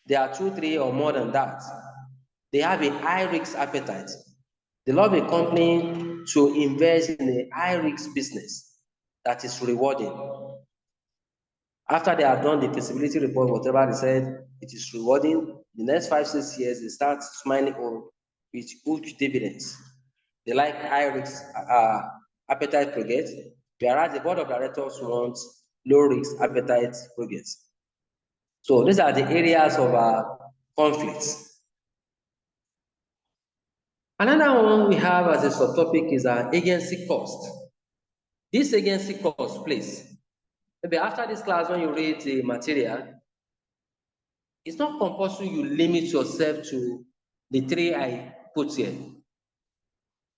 they are 2, 3, or more than that, they have a high risk appetite. They love a company to invest in a high risk business that is rewarding. After they have done the feasibility report, whatever they said, it is rewarding. The next 5, 6 years, they start smiling on with huge dividends. They like high risk appetite projects, whereas the board of directors wants low risk appetite projects. So these are the areas of conflicts. Another one we have as a subtopic is agency cost. This agency cost, please. Maybe after this class, when you read the material, it's not compulsory you limit yourself to the 3 I put here.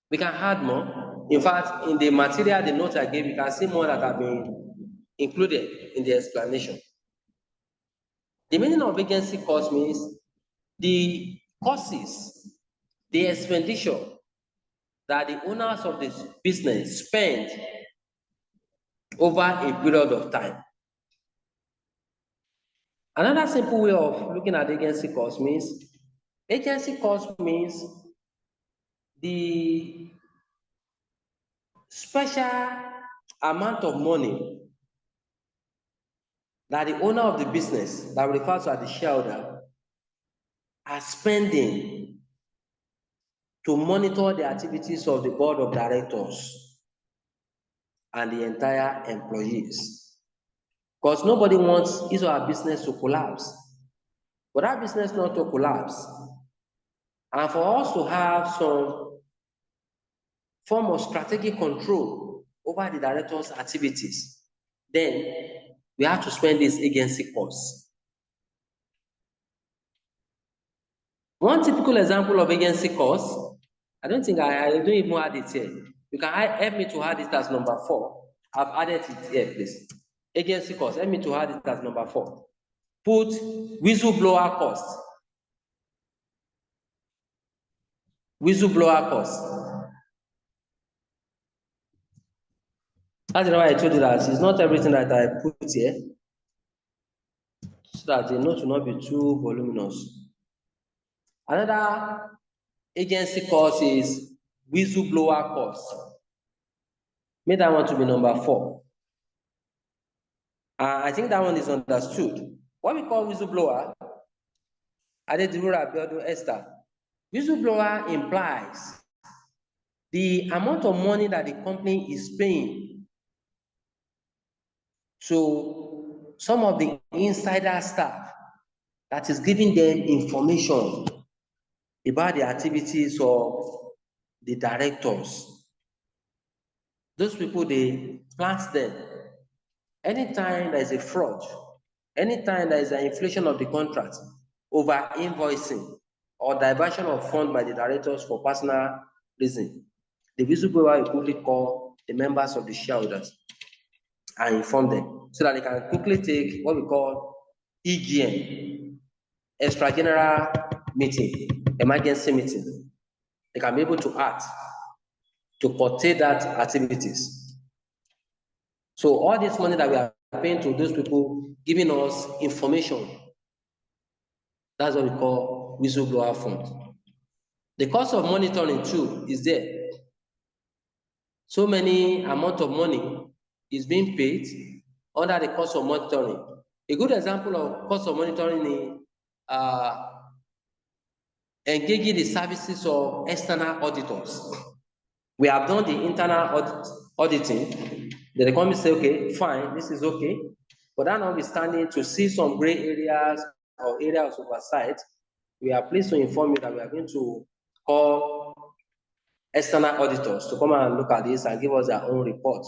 We can add more. In fact, in the material, the notes I gave, you can see more that have been included in the explanation. The meaning of agency cost means the costs, the expenditure that the owners of this business spend over a period of time. Another simple way of looking at agency cost means the special amount of money that the owner of the business, that we refer to as the shareholder, are spending to monitor the activities of the board of directors and the entire employees. Because nobody wants his or her business to collapse. For that business not to collapse, and for us to have some form of strategic control over the director's activities, then we have to spend this agency costs. One typical example of agency costs, I don't even add it here. You can help me to add it as number 4. I've added it here, please. Agency costs, help me to add it as number 4. Put whistleblower costs. Whistleblower costs. That's why I told you that it's not everything that I put here, so that the note will not be too voluminous. Another agency cost is whistleblower cost. Make that one to be number 4. I think that one is understood. What we call whistleblower, Adedurura Abiodun Esther. Whistleblower implies the amount of money that the company is paying to some of the insider staff that is giving them information about the activities of the directors. Those people, they plant them. Anytime there is a fraud, anytime there is an inflation of the contract, over invoicing, or diversion of funds by the directors for personal reason, the whistleblower will quickly call the members of the shareholders and inform them so that they can quickly take what we call EGM, extra general meeting, emergency meeting. They can be able to act to curtail that activities. So all this money that we are paying to those people giving us information, that's what we call whistleblower fund. The cost of monitoring too is there. So many amount of money is being paid under the cost of monitoring. A good example of cost of monitoring is engaging the services of external auditors. We have done the internal auditing. The company say, okay, fine, this is okay. But that notwithstanding, to see some gray areas or areas of oversight, we are pleased to inform you that we are going to call external auditors to come and look at this and give us their own report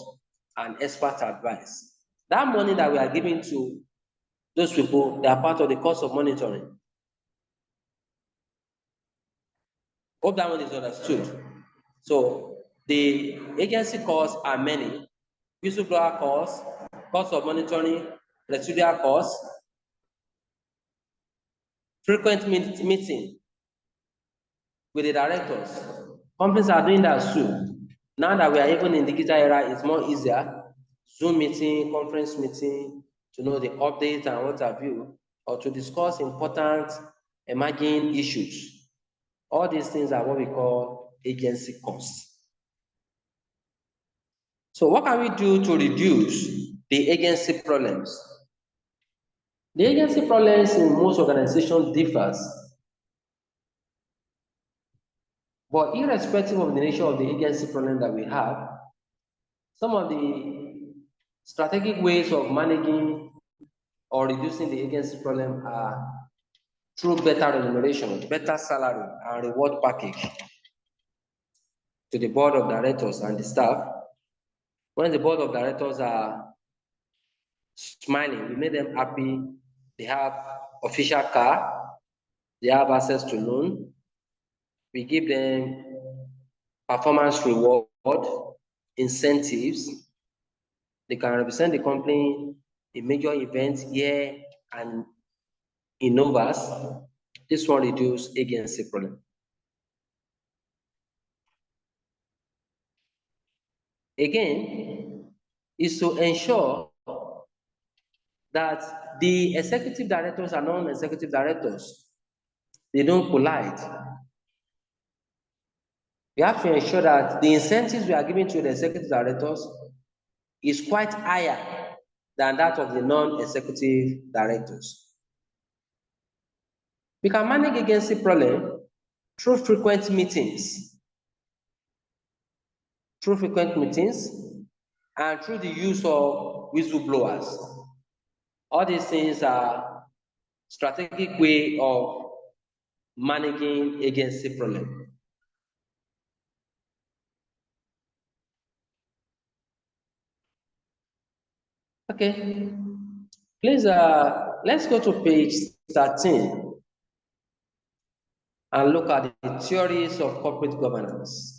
and expert advice. That money that we are giving to those people, they are part of the cost of monitoring. Hope that one is understood. So the agency costs are many: whistleblower costs, cost of monitoring, residual costs, frequent meeting with the directors. Companies are doing that soon. Now that we are even in the digital era, it's more easier. Zoom meeting, conference meeting, to know the updates and what have you, or to discuss important emerging issues. All these things are what we call agency costs. So what can we do to reduce the agency problems? The agency problems in most organizations differs, but irrespective of the nature of the agency problem that we have, some of the strategic ways of managing or reducing the agency problem are through better remuneration, better salary and reward package to the board of directors and the staff. When the board of directors are smiling, we make them happy, they have official car, they have access to loan, we give them performance reward, incentives, they can represent the company in major events here and in Novas. This one reduce agency problem. Again, is to ensure that the executive directors and non-executive directors, they don't collide. We have to ensure that the incentives we are giving to the executive directors is quite higher than that of the non-executive directors. We can manage agency problem through frequent meetings, and through the use of whistleblowers. All these things are strategic way of managing agency problem. Okay, please let's go to page 13 and look at the theories of corporate governance.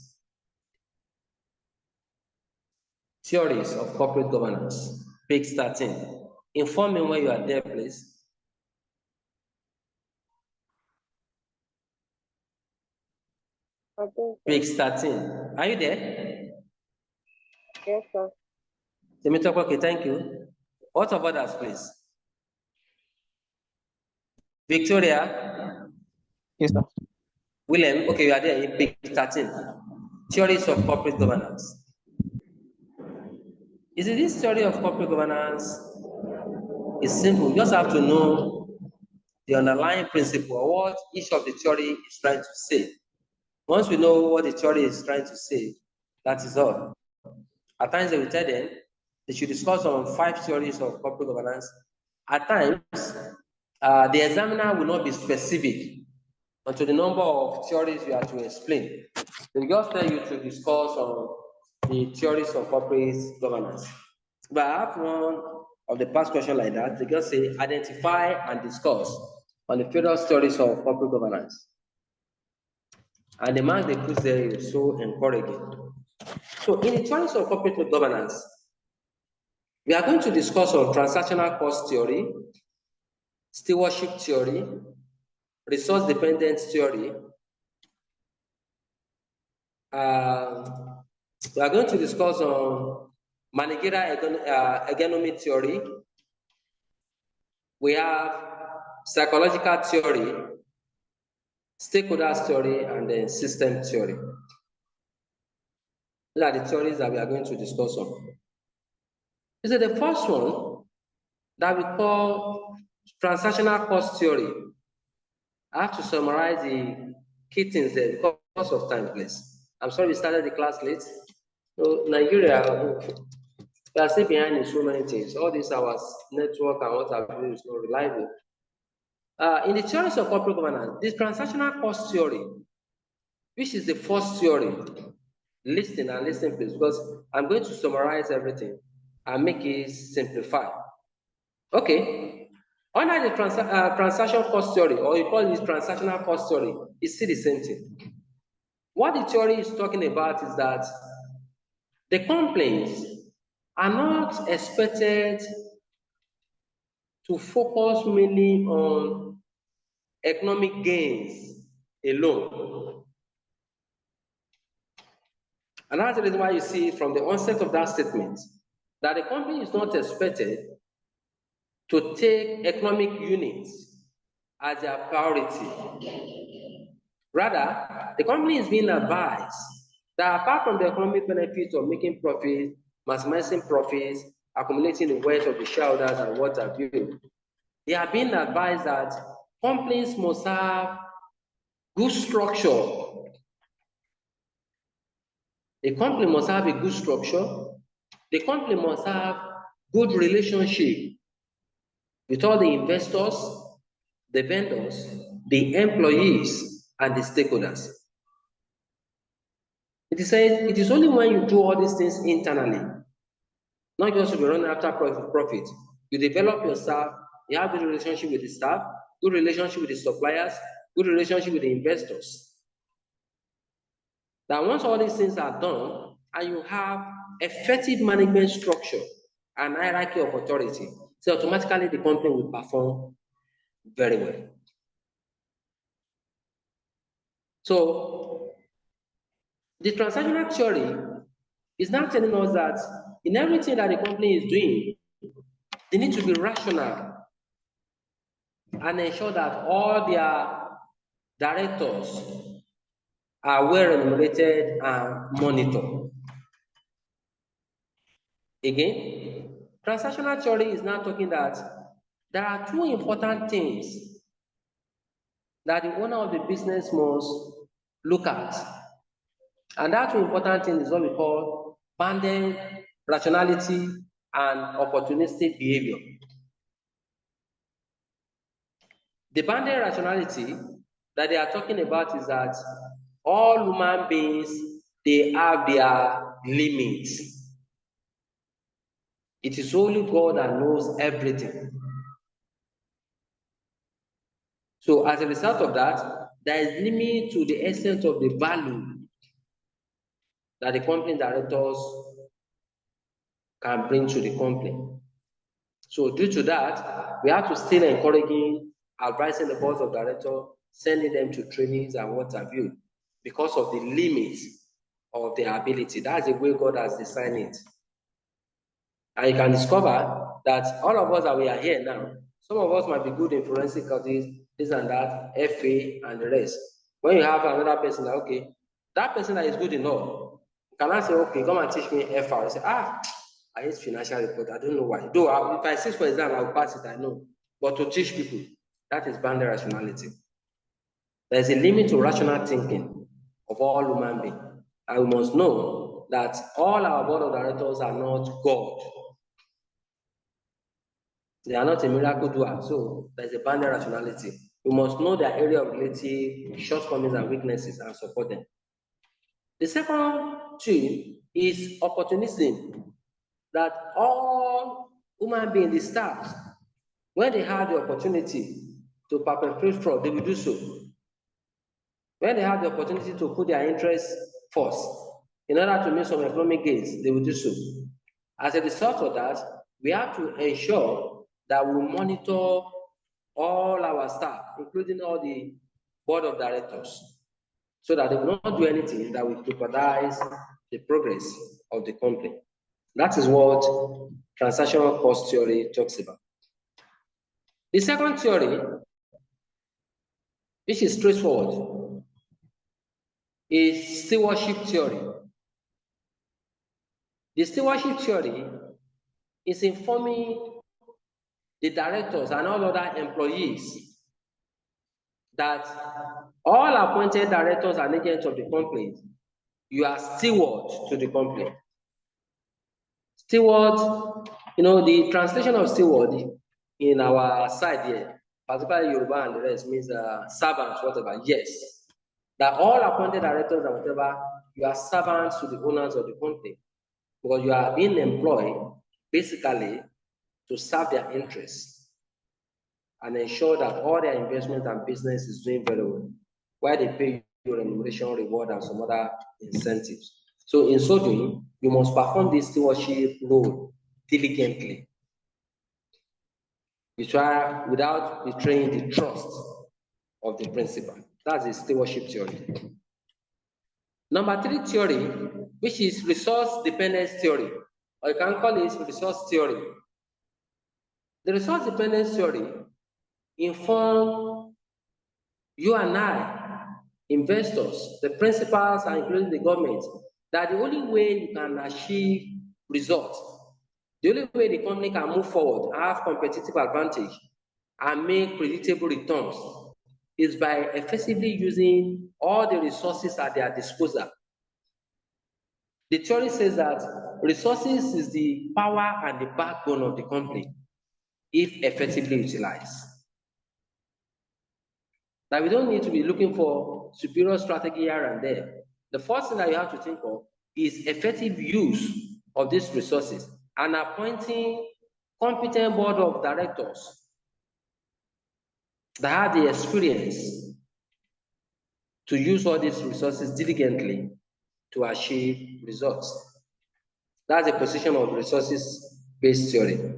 Theories of corporate governance, page 13. Inform me when you are there, please. Page 13. Are you there? Yes, sir. Okay, thank you. What about us, please? Victoria? Yes, sir. William, okay, you are there in page 13. Theories of corporate governance. You see, this theory of corporate governance is simple. You just have to know the underlying principle or what each of the theory is trying to say. Once we know what the theory is trying to say, that is all. At times they will tell them they should discuss on 5 theories of corporate governance. At times, the examiner will not be specific onto the number of theories you have to explain. They just tell you to discuss on the theories of corporate governance. But I have one of the past question like that. They just say identify and discuss on the various theories of corporate governance. And the mark they put there is so encouraging. So in the theories of corporate governance, we are going to discuss on transactional cost theory, stewardship theory, resource dependent theory. We are going to discuss on managerial ergonomy theory. We have psychological theory, stakeholders theory, and then system theory. These are the theories that we are going to discuss on. This is the first one that we call transactional cost theory. I have to summarize the key things there because of time, please. I'm sorry we started the class late. So Nigeria, we are still behind in so many things. All these hours, network and what have you is not reliable. In the theories of corporate governance, this transactional cost theory, which is the first theory, listen please, because I'm going to summarize everything and make it simplified. Okay, under the transaction cost theory, or you call it transactional cost theory, it's still the same thing. what the theory is talking about is that the complaints are not expected to focus mainly on economic gains alone. And that's the reason why you see from the onset of that statement that the company is not expected to take economic units as their priority. Rather, the company is being advised that apart from the economic benefits of making profits, maximizing profits, accumulating the wealth of the shareholders and what have you, they are being advised that companies must have good structure. The company must have a good structure. The company must have good relationship with all the investors, the vendors, the employees, and the stakeholders. It is said it is only when you do all these things internally, not just to be running after profit. You develop your staff, you have good relationship with the staff, good relationship with the suppliers, good relationship with the investors. That once all these things are done and you have effective management structure and hierarchy of authority, so automatically the company will perform very well. So the transactional theory is now telling us that in everything that the company is doing, they need to be rational and ensure that all their directors are well remunerated and monitored. Again, transactional theory is now talking that there are two important things that the owner of the business must look at. And that two important thing is what we call banded rationality and opportunistic behavior. The banded rationality that they are talking about is that all human beings, they have their limits. It is only God that knows everything. So as a result of that, there is limit to the extent of the value that the company directors can bring to the company. So due to that, we have to still encouraging, advising the board of directors, sending them to trainings and what have you, because of the limits of their ability. That's the way God has designed it. And you can discover that all of us that we are here now, some of us might be good in forensic studies, this and that, FA and the rest. When you have another person, okay, that person that is good enough, you cannot say, okay, come and teach me FR. You say, I hate financial report. I don't know why. Though if I sit for exam, I will pass it, I know. But to teach people, that is banded rationality. There is a limit to rational thinking of all human beings. And we must know that all our board of directors are not God. They are not a miracle doer. So there's a banded rationality. We must know their area of relative shortcomings and weaknesses and support them. The second two is opportunism. That all human beings, the staff, when they have the opportunity to perpetrate fraud, they will do so. When they have the opportunity to put their interests first, in order to make some economic gains, they will do so. As a result of that, we have to ensure that we monitor all our staff, including all the board of directors, so that they will not do anything that will jeopardize the progress of the company. That is what transactional cost theory talks about. The second theory, which is straightforward, is stewardship theory. The stewardship theory is informing the directors and all other employees that all appointed directors and agents of the company, you are stewards to the company. Steward, the translation of steward in our side here, particularly Yoruba and the rest, means servants, whatever. Yes, that all appointed directors and whatever, you are servants to the owners of the company, because you are being employed basically to serve their interests and ensure that all their investment and business is doing very well, where they pay remuneration, reward, and some other incentives. So in so doing, you must perform this stewardship role diligently. You try without betraying the trust of the principal. That's the stewardship theory. Number 3 theory, which is resource dependence theory, or you can call it resource theory. The resource dependence theory informs you and I, investors, the principals, and including the government, that the only way you can achieve results, the only way the company can move forward, have competitive advantage, and make predictable returns is by effectively using all the resources at their disposal. The theory says that resources is the power and the backbone of the company if effectively utilized. That we don't need to be looking for superior strategy here and there. The first thing that you have to think of is effective use of these resources and appointing competent board of directors that have the experience to use all these resources diligently to achieve results. That's the position of resources-based theory.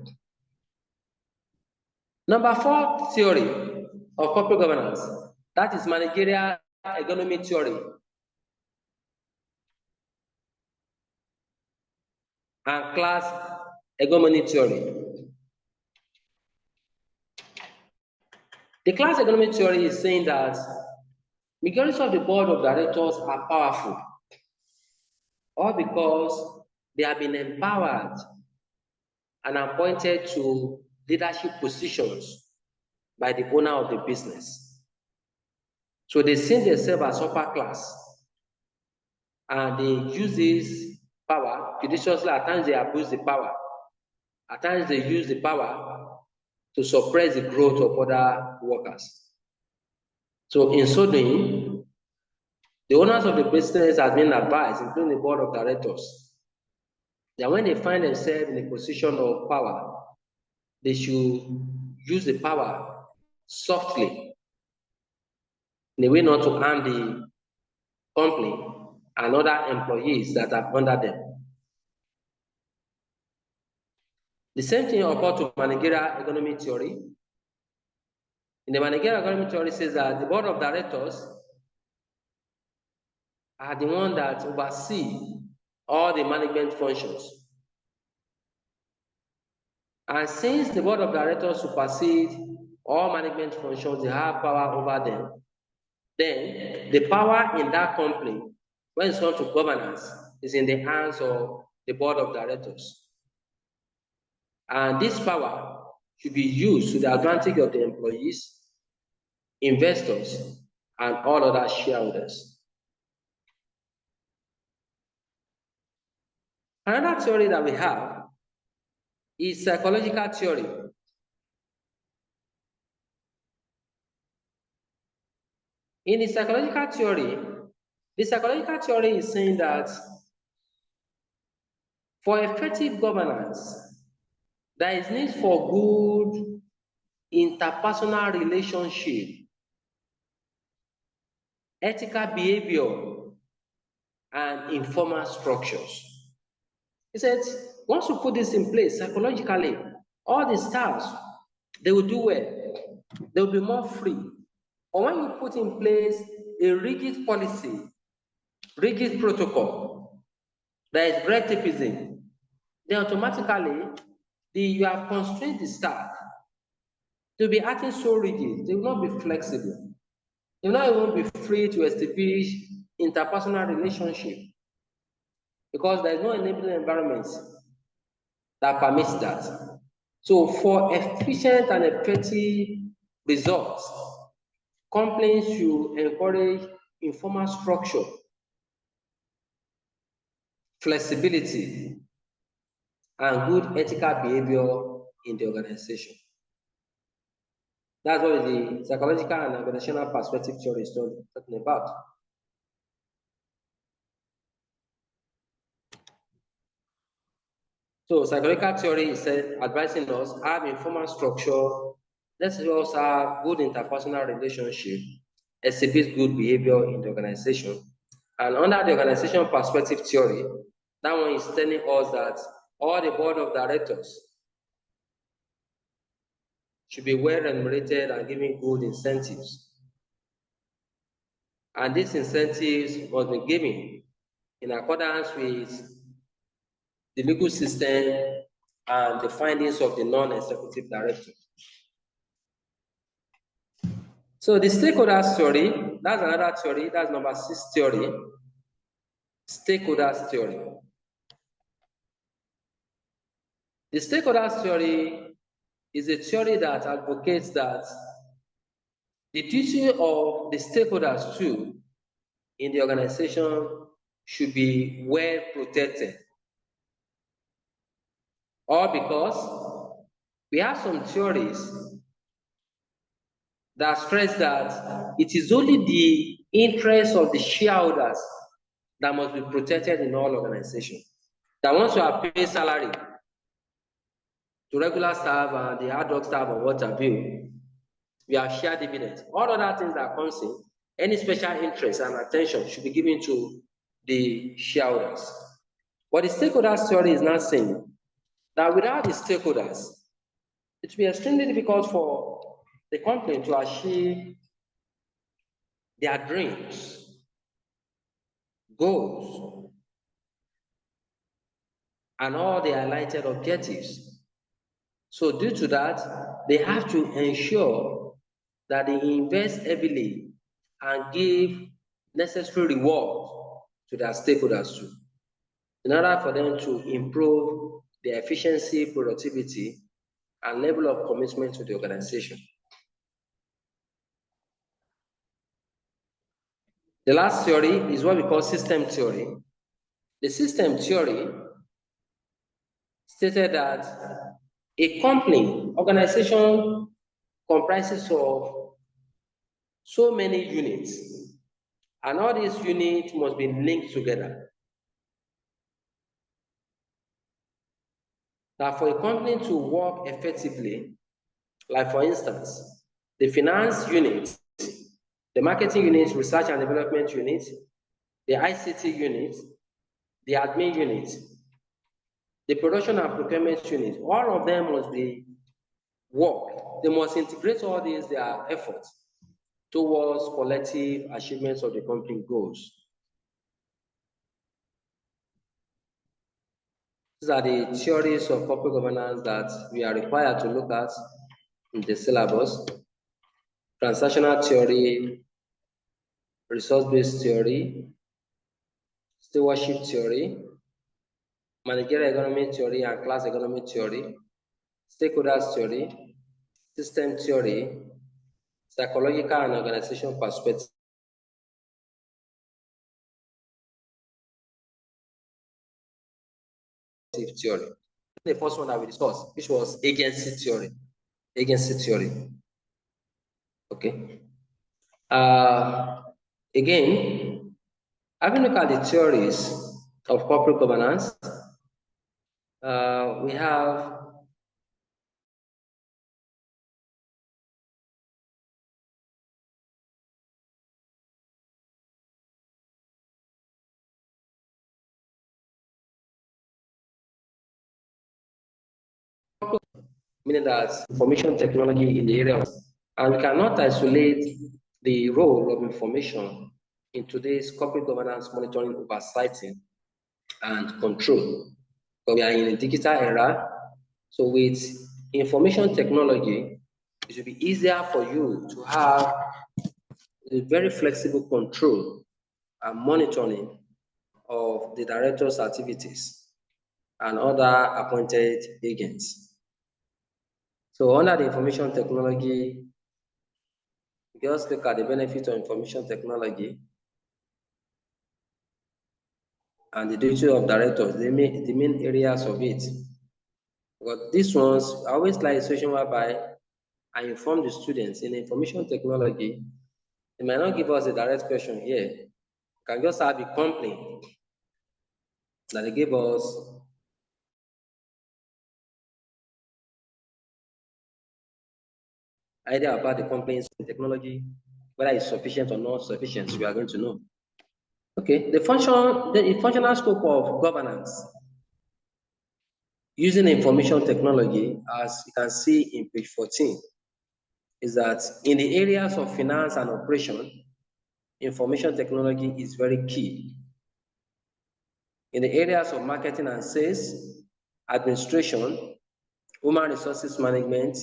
Number 4 theory of corporate governance, that is managerial economy theory and class hegemony theory. The class economy theory is saying that majority of the board of directors are powerful, all because they have been empowered and appointed to leadership positions by the owner of the business. So they see themselves as upper class and they use this power judiciously. At times they abuse the power. At times they use the power to suppress the growth of other workers. So in so doing, the owners of the business have been advised, including the board of directors, that when they find themselves in a position of power, they should use the power softly, in a way not to harm the company and other employees that are under them. The same thing occurs to managerial economy theory. In the managerial economy theory says that the board of directors are the one that oversee all the management functions. And since the board of directors supersede all management functions, they have power over them, then the power in that company, when it comes to governance, is in the hands of the board of directors. And this power should be used to the advantage of the employees, investors, and all other shareholders. Another theory that we have is psychological theory. In the psychological theory is saying that for effective governance, there is need for good interpersonal relationship, ethical behavior, and informal structures. He said, once you put this in place psychologically, all the staffs, they will do well. They will be more free. Or when you put in place a rigid policy, rigid protocol, there is red tapeism, then automatically you have constrained the staff to be acting so rigid. They will not be flexible. They will not even be free to establish interpersonal relationship because there is no enabling environment that permits that. So for efficient and effective results, companies should encourage informal structure, flexibility, and good ethical behavior in the organization. That's what the psychological and organizational perspective theory is talking about. So psychological theory is advising us have informal structure. Let's also have good interpersonal relationship exhibit good behavior in the organization. And under the organization perspective theory, that one is telling us that all the board of directors should be well remunerated and given good incentives. And these incentives must be given in accordance with the legal system and the findings of the non-executive director. So the stakeholders theory, that's another theory, that's number 6 theory, stakeholders theory. The stakeholders theory is a theory that advocates that the duty of the stakeholders too in the organization should be well protected. Or because we have some theories that stress that it is only the interests of the shareholders that must be protected in all organizations. That once you are paying salary to regular staff and the ad hoc staff or what have you, we have shared dividends. All other things that comes in, any special interest and attention should be given to the shareholders. But the stakeholders theory is not saying that without the stakeholders, it will be extremely difficult for the company to achieve their dreams, goals, and all the highlighted objectives. So due to that, they have to ensure that they invest heavily and give necessary reward to their stakeholders too, in order for them to improve their efficiency, productivity, and level of commitment to the organization. The last theory is what we call system theory. The system theory stated that a company, organization comprises of so many units, and all these units must be linked together. Now, for a company to work effectively, like for instance, the finance unit, the marketing unit, research and development unit, the ICT unit, the admin unit, the production and procurement unit, all of them must be work. They must integrate all these, their efforts towards collective achievements of the company goals. These are the theories of corporate governance that we are required to look at in the syllabus. Transactional theory, resource-based theory, stewardship theory, managerial economy theory and class economy theory, stakeholders theory, system theory, psychological and organizational perspective theory. The first one that we discussed, which was agency theory. Agency theory. Okay. Again, having a look at the theories of corporate governance, we have meaning that information technology in the area, and we cannot isolate the role of information in today's corporate governance monitoring, oversighting, and control. Because we are in a digital era, so with information technology, it will be easier for you to have a very flexible control and monitoring of the director's activities and other appointed agents. So under the information technology, just look at the benefits of information technology and the duty of directors, the main areas of it. But these ones, I always like a situation whereby I inform the students in information technology. They might not give us a direct question here. You can just have a company that they give us idea about the company's technology whether it's sufficient or not sufficient, we are going to know. Okay, the functional scope of governance using information technology, as you can see in page 14, is that in the areas of finance and operation, information technology is very key. In the areas of marketing and sales, administration, human resources management,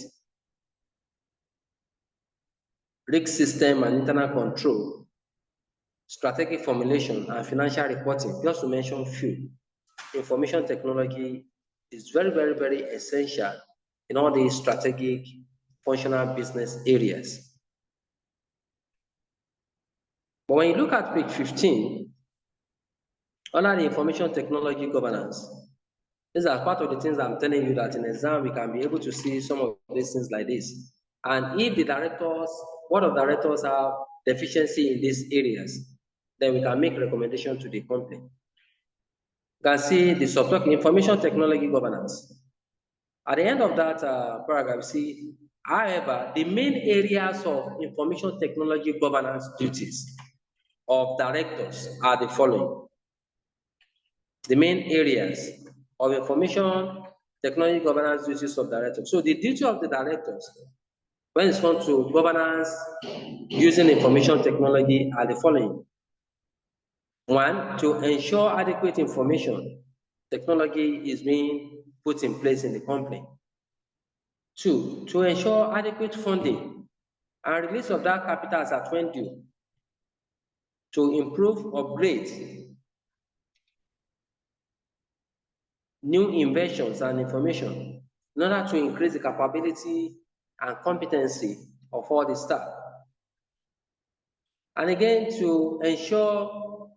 risk system and internal control, strategic formulation, and financial reporting, just to mention few, information technology is very, very, very essential in all these strategic functional business areas. But when you look at page 15, under the information technology governance, these are part of the things I'm telling you that in exam we can be able to see some of these things like this. And if the directors, board of directors have deficiency in these areas, then we can make recommendation to the company. You can see the subtopic information technology governance. At the end of that paragraph, see, however, the main areas of information technology governance duties of directors are the following. The main areas of information technology governance duties of directors. So the duty of the directors when it comes to governance using information technology are the following. One, to ensure adequate information technology is being put in place in the company. Two, to ensure adequate funding and release of that capital as at when due to improve, upgrade new inventions and information in order to increase the capability and competency of all the staff. And again, to ensure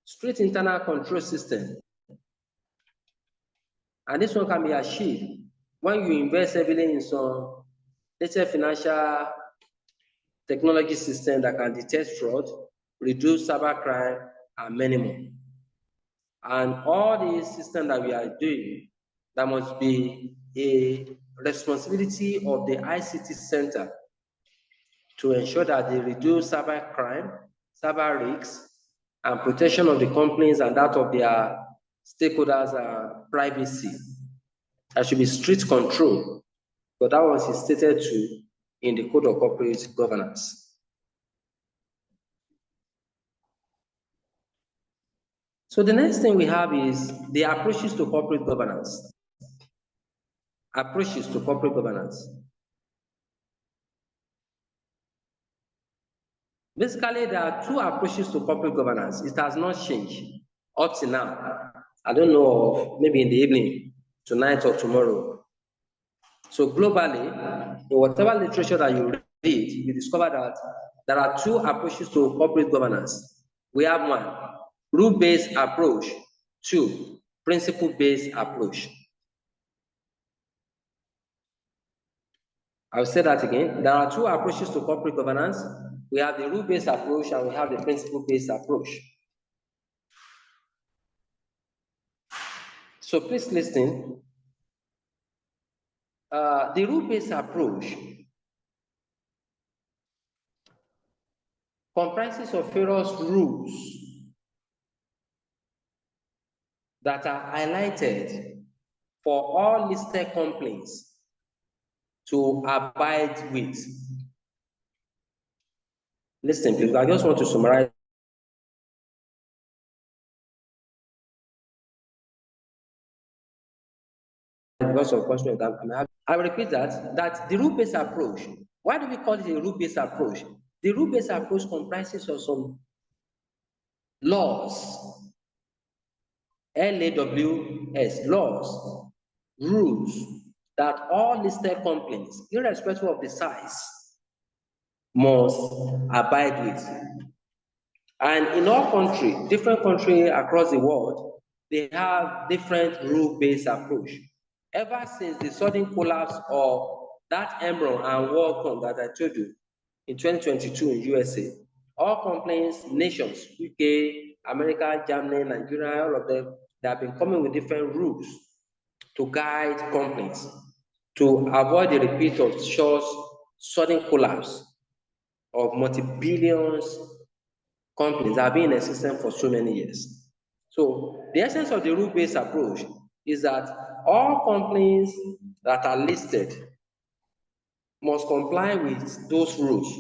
strict internal control system. And this one can be achieved when you invest heavily in some latest financial technology system that can detect fraud, reduce cybercrime, and many more. And all these systems that we are doing, that must be a responsibility of the ICT center to ensure that they reduce cybercrime, cyber risks, and protection of the companies and that of their stakeholders' privacy. There should be strict control, but that was stated to in the Code of Corporate Governance. So the next thing we have is the approaches to corporate governance. Approaches to corporate governance. Basically, there are two approaches to corporate governance. It has not changed up to now. I don't know of maybe in the evening, tonight or tomorrow. So globally, in whatever literature that you read, you discover that there are two approaches to corporate governance. We have one, rule-based approach. Two, principle-based approach. I'll say that again. There are two approaches to corporate governance. We have the rule-based approach and we have the principle-based approach. So please listen. The rule-based approach comprises of various rules that are highlighted for all listed companies to abide with. Listen, please, I just want to summarize. Because of question that I repeat that the rule-based approach. Why do we call it a rule-based approach? The rule-based approach comprises of some laws, LAWS, laws, rules that all listed companies, irrespective of the size, must abide with. And in all countries, different countries across the world, they have different rule-based approach. Ever since the sudden collapse of that Enron and WorldCom that I told you in 2022 in USA, all companies, nations, UK, America, Germany, Nigeria, all of them, they have been coming with different rules to guide companies to avoid the repeat of such sudden collapse of multi-billions companies that have been in existence for so many years. So the essence of the rule-based approach is that all companies that are listed must comply with those rules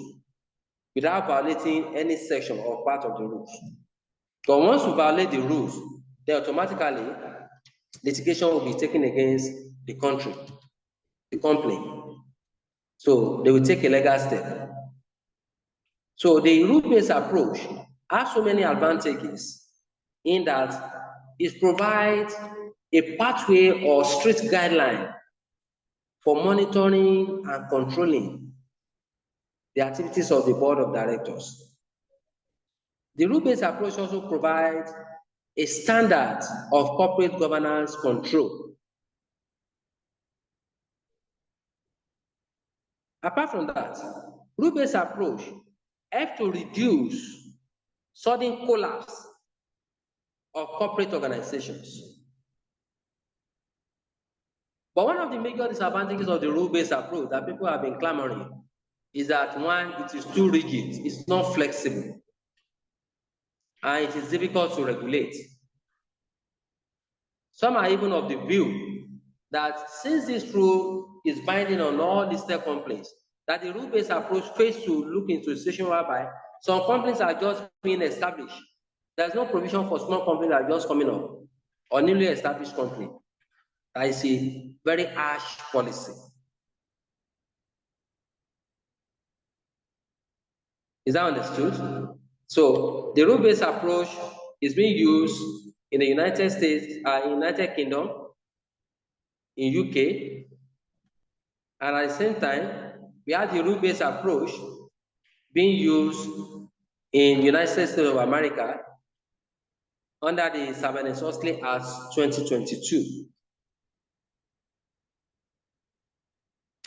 without violating any section or part of the rules. But once you violate the rules, then automatically litigation will be taken against the country, the company. So they will take a legal step. So the rule-based approach has so many advantages in that it provides a pathway or strict guideline for monitoring and controlling the activities of the board of directors. The rule-based approach also provides a standard of corporate governance control. Apart from that, rule-based approach helps to reduce sudden collapse of corporate organizations. But one of the major disadvantages of the rule-based approach that people have been clamoring is that one, it is too rigid, it's not flexible, and it is difficult to regulate. Some are even of the view that since this rule is binding on all listed companies, that the rule-based approach fails to look into a situation whereby some companies are just being established. There's no provision for small companies that are just coming up or newly established company. That is a very harsh policy. Is that understood? So the rule-based approach is being used in the United States, United Kingdom, in UK, and at the same time, we have the rule-based approach being used in United States of America under the Sarbanes-Oxley Act 2022.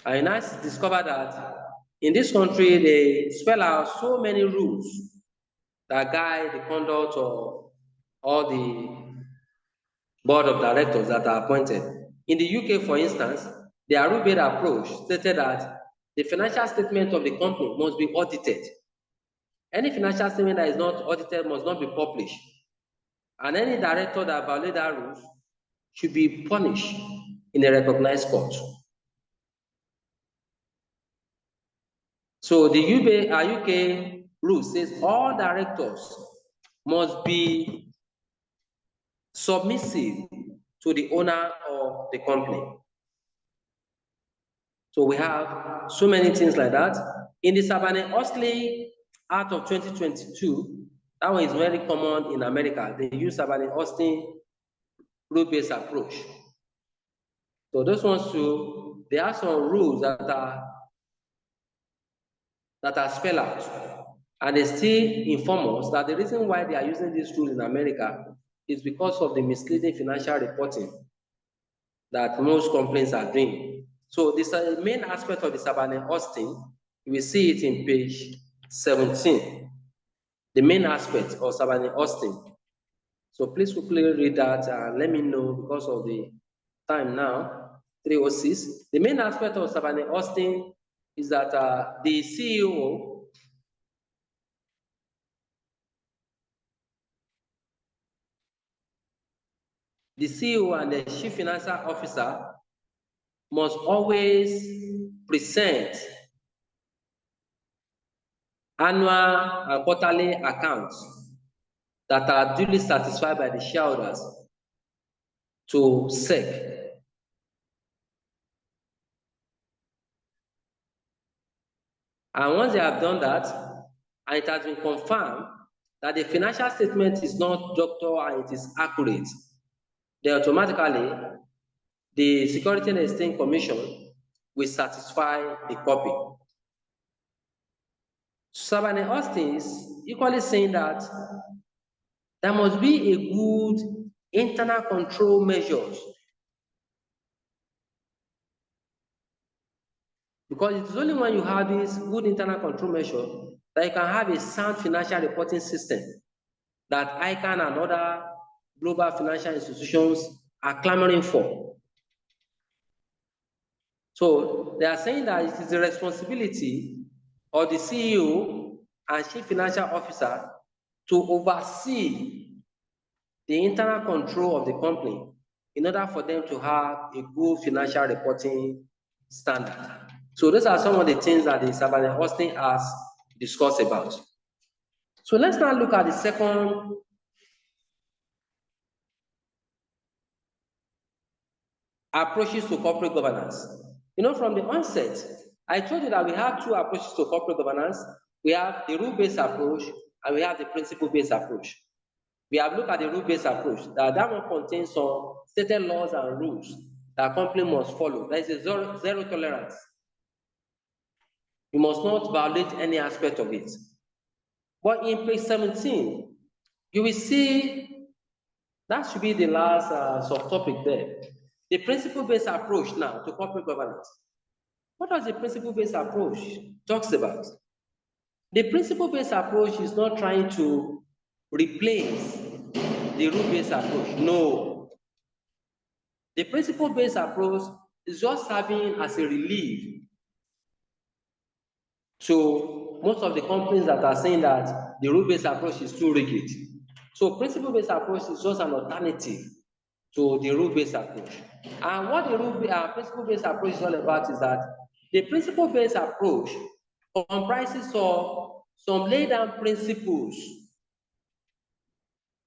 I now discovered that in this country, they spell out so many rules that guide the conduct of all the board of directors that are appointed. In the UK, for instance, their rule-based approach stated that the financial statement of the company must be audited. Any financial statement that is not audited must not be published. And any director that violates that rules should be punished in a recognized court. So the UK rule says all directors must be submissive to the owner of the company. So we have so many things like that. In the Sarbanes-Oxley Act of 2022, that one is very common in America. They use Sarbanes-Oxley rule-based approach. So those ones too, there are some rules that are spelled out, and they still inform us that the reason why they are using this rule in America is because of the misleading financial reporting that most companies are doing. So this is the main aspect of the Sarbanes-Oxley. You will see it in page 17. The main aspect of Sarbanes-Oxley. So please quickly read that and let me know because of the time now. 306. The main aspect of Sarbanes-Oxley is that the CEO and the chief financial officer must always present annual and quarterly accounts that are duly satisfied by the shareholders to SEC. And once they have done that, and it has been confirmed that the financial statement is not doctored and it is accurate, then automatically the Securities and Exchange Commission will satisfy the copy. Sarbanes-Oxley is equally saying that there must be a good internal control measures, because it is only when you have this good internal control measure that you can have a sound financial reporting system that ICANN and other global financial institutions are clamoring for. So they are saying that it is the responsibility of the CEO and Chief Financial Officer to oversee the internal control of the company in order for them to have a good financial reporting standard. So those are some of the things that the Sarbanes Oxley has discussed about. So let's now look at the second approaches to corporate governance. From the onset, I told you that we have two approaches to corporate governance. We have the rule-based approach and we have the principle-based approach. We have looked at the rule-based approach. That one contains some stated laws and rules that a company must follow. There is a zero tolerance. You must not violate any aspect of it. But in page 17, you will see that should be the last subtopic there. The principle-based approach now to corporate governance. What does the principle-based approach talks about? The principle-based approach is not trying to replace the rule-based approach. No. The principle-based approach is just serving as a relief to most of the companies that are saying that the rule-based approach is too rigid. So principle-based approach is just an alternative to the rule-based approach. And what the principle-based approach is all about is that the principle-based approach comprises of some laid down principles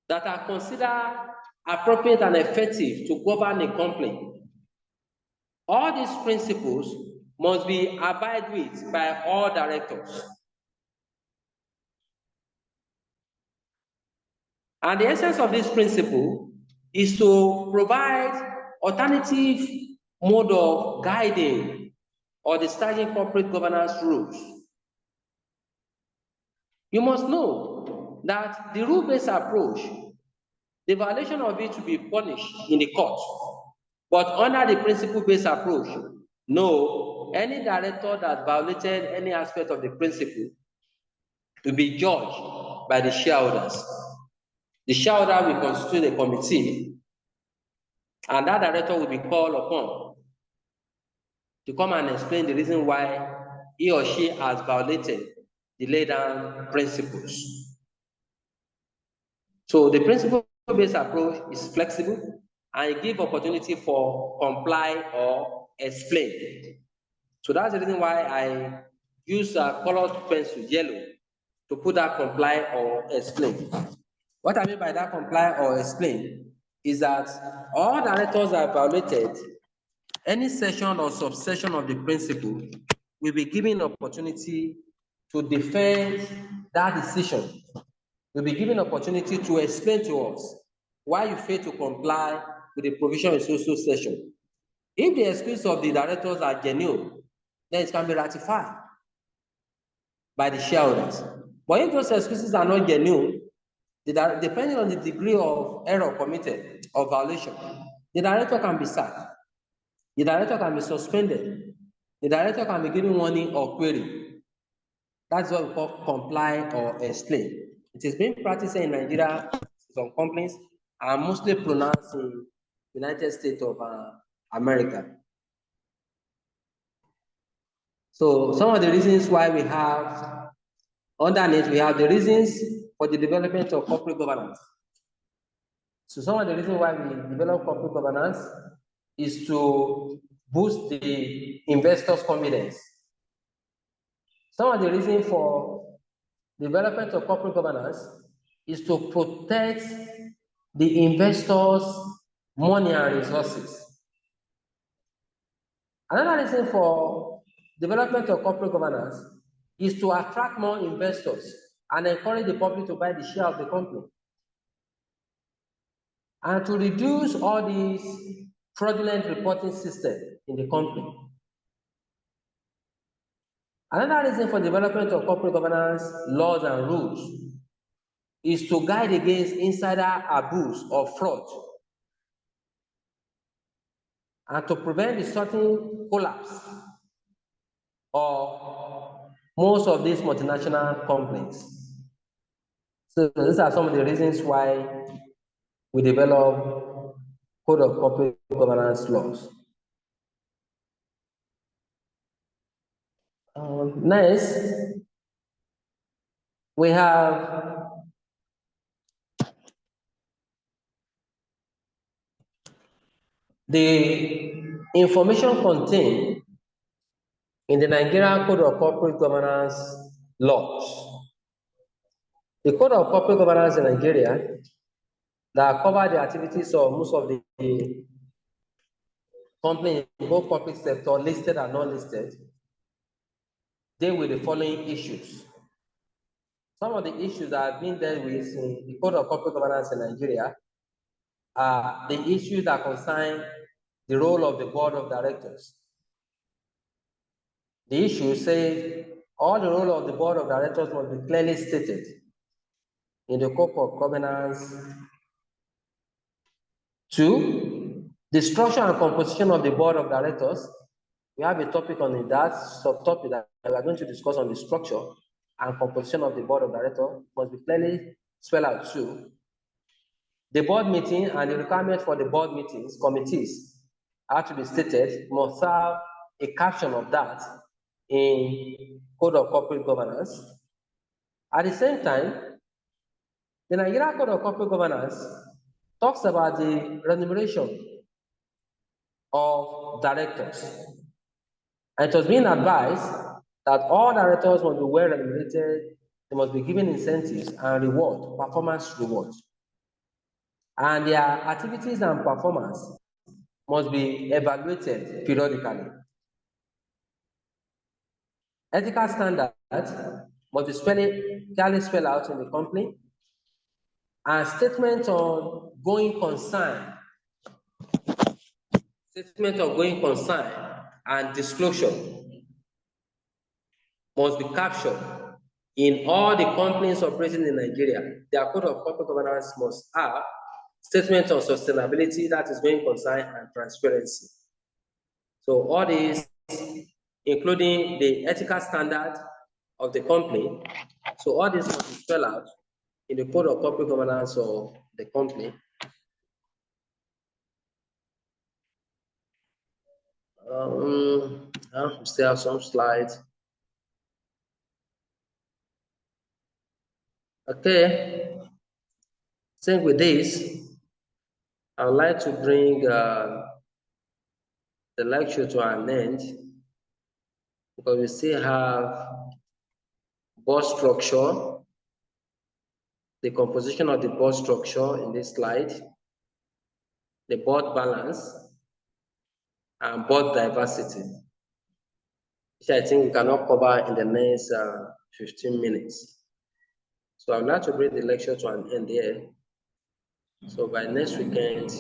that are considered appropriate and effective to govern a company. All these principles must be abided with by all directors. And the essence of this principle is to provide alternative mode of guiding or discharging corporate governance rules. You must know that the rule-based approach, the violation of it will be punished in the court. But under the principle-based approach, no, any director that violated any aspect of the principle will be judged by the shareholders. The shareholder will constitute a committee, and that director will be called upon to come and explain the reason why he or she has violated the laid down principles. So the principle-based approach is flexible and it gives opportunity for comply or explain. So that's the reason why I use colored pencil, yellow, to put that comply or explain. What I mean by that comply or explain is that all directors that violated any section or subsection of the principle will be given opportunity to defend that decision. Will be given opportunity to explain to us why you fail to comply with the provision in social section. If the excuses of the directors are genuine, then it can be ratified by the shareholders. But if those excuses are not genuine, depending on the degree of error committed or violation, the director can be sacked. The director can be suspended. The director can be given warning or query. That's what we call comply or explain. It is being practiced in Nigeria, some companies, are mostly pronounced in the United States of America. So some of the reasons why we have, underneath, we have the reasons for the development of corporate governance. So some of the reasons why we develop corporate governance is to boost the investors' confidence. Some of the reasons for development of corporate governance is to protect the investors' money and resources. Another reason for development of corporate governance is to attract more investors and encourage the public to buy the share of the company, and to reduce all these fraudulent reporting system in the company. Another reason for development of corporate governance laws and rules is to guide against insider abuse or fraud, and to prevent the sudden collapse of most of these multinational companies. So these are some of the reasons why we develop Code of Corporate Governance laws. Next, We have the information contained in the Nigerian Code of Corporate Governance laws. The Code of Corporate Governance in Nigeria that cover the activities of most of the companies in both public sector, listed and non-listed, deal with the following issues. Some of the issues that have been dealt with in the Code of Corporate Governance in Nigeria are the issues that concern the role of the board of directors. The issue says all the role of the board of directors must be clearly stated in the Code of Governance. 2, the structure and composition of the board of directors. We have a topic on that subtopic that we are going to discuss on the structure and composition of the board of directors must be clearly spelled out too. The board meeting and the requirement for the board meetings, committees, have to be stated, must have a caption of that in Code of Corporate Governance. At the same time, the Nigerian Code of Corporate Governance talks about the remuneration of directors. And it was being advised that all directors must be well remunerated, they must be given incentives and reward, performance rewards. And their activities and performance must be evaluated periodically. Ethical standards must be clearly spelled out in the company, and statement on going concern, and disclosure must be captured in all the companies operating in Nigeria. Their Code of Corporate Governance must have statement on sustainability, that is going concern, and transparency. So all these, including the ethical standard of the company, so all this must be spelled out in the Code of Corporate Governance of the company. I still have some slides. Okay, same with this. I would like to bring the lecture to an end because we still have board structure, the composition of the board structure in this slide, the board balance, and board diversity, which I think we cannot cover in the next 15 minutes. So I would like to bring the lecture to an end here. So by next weekend,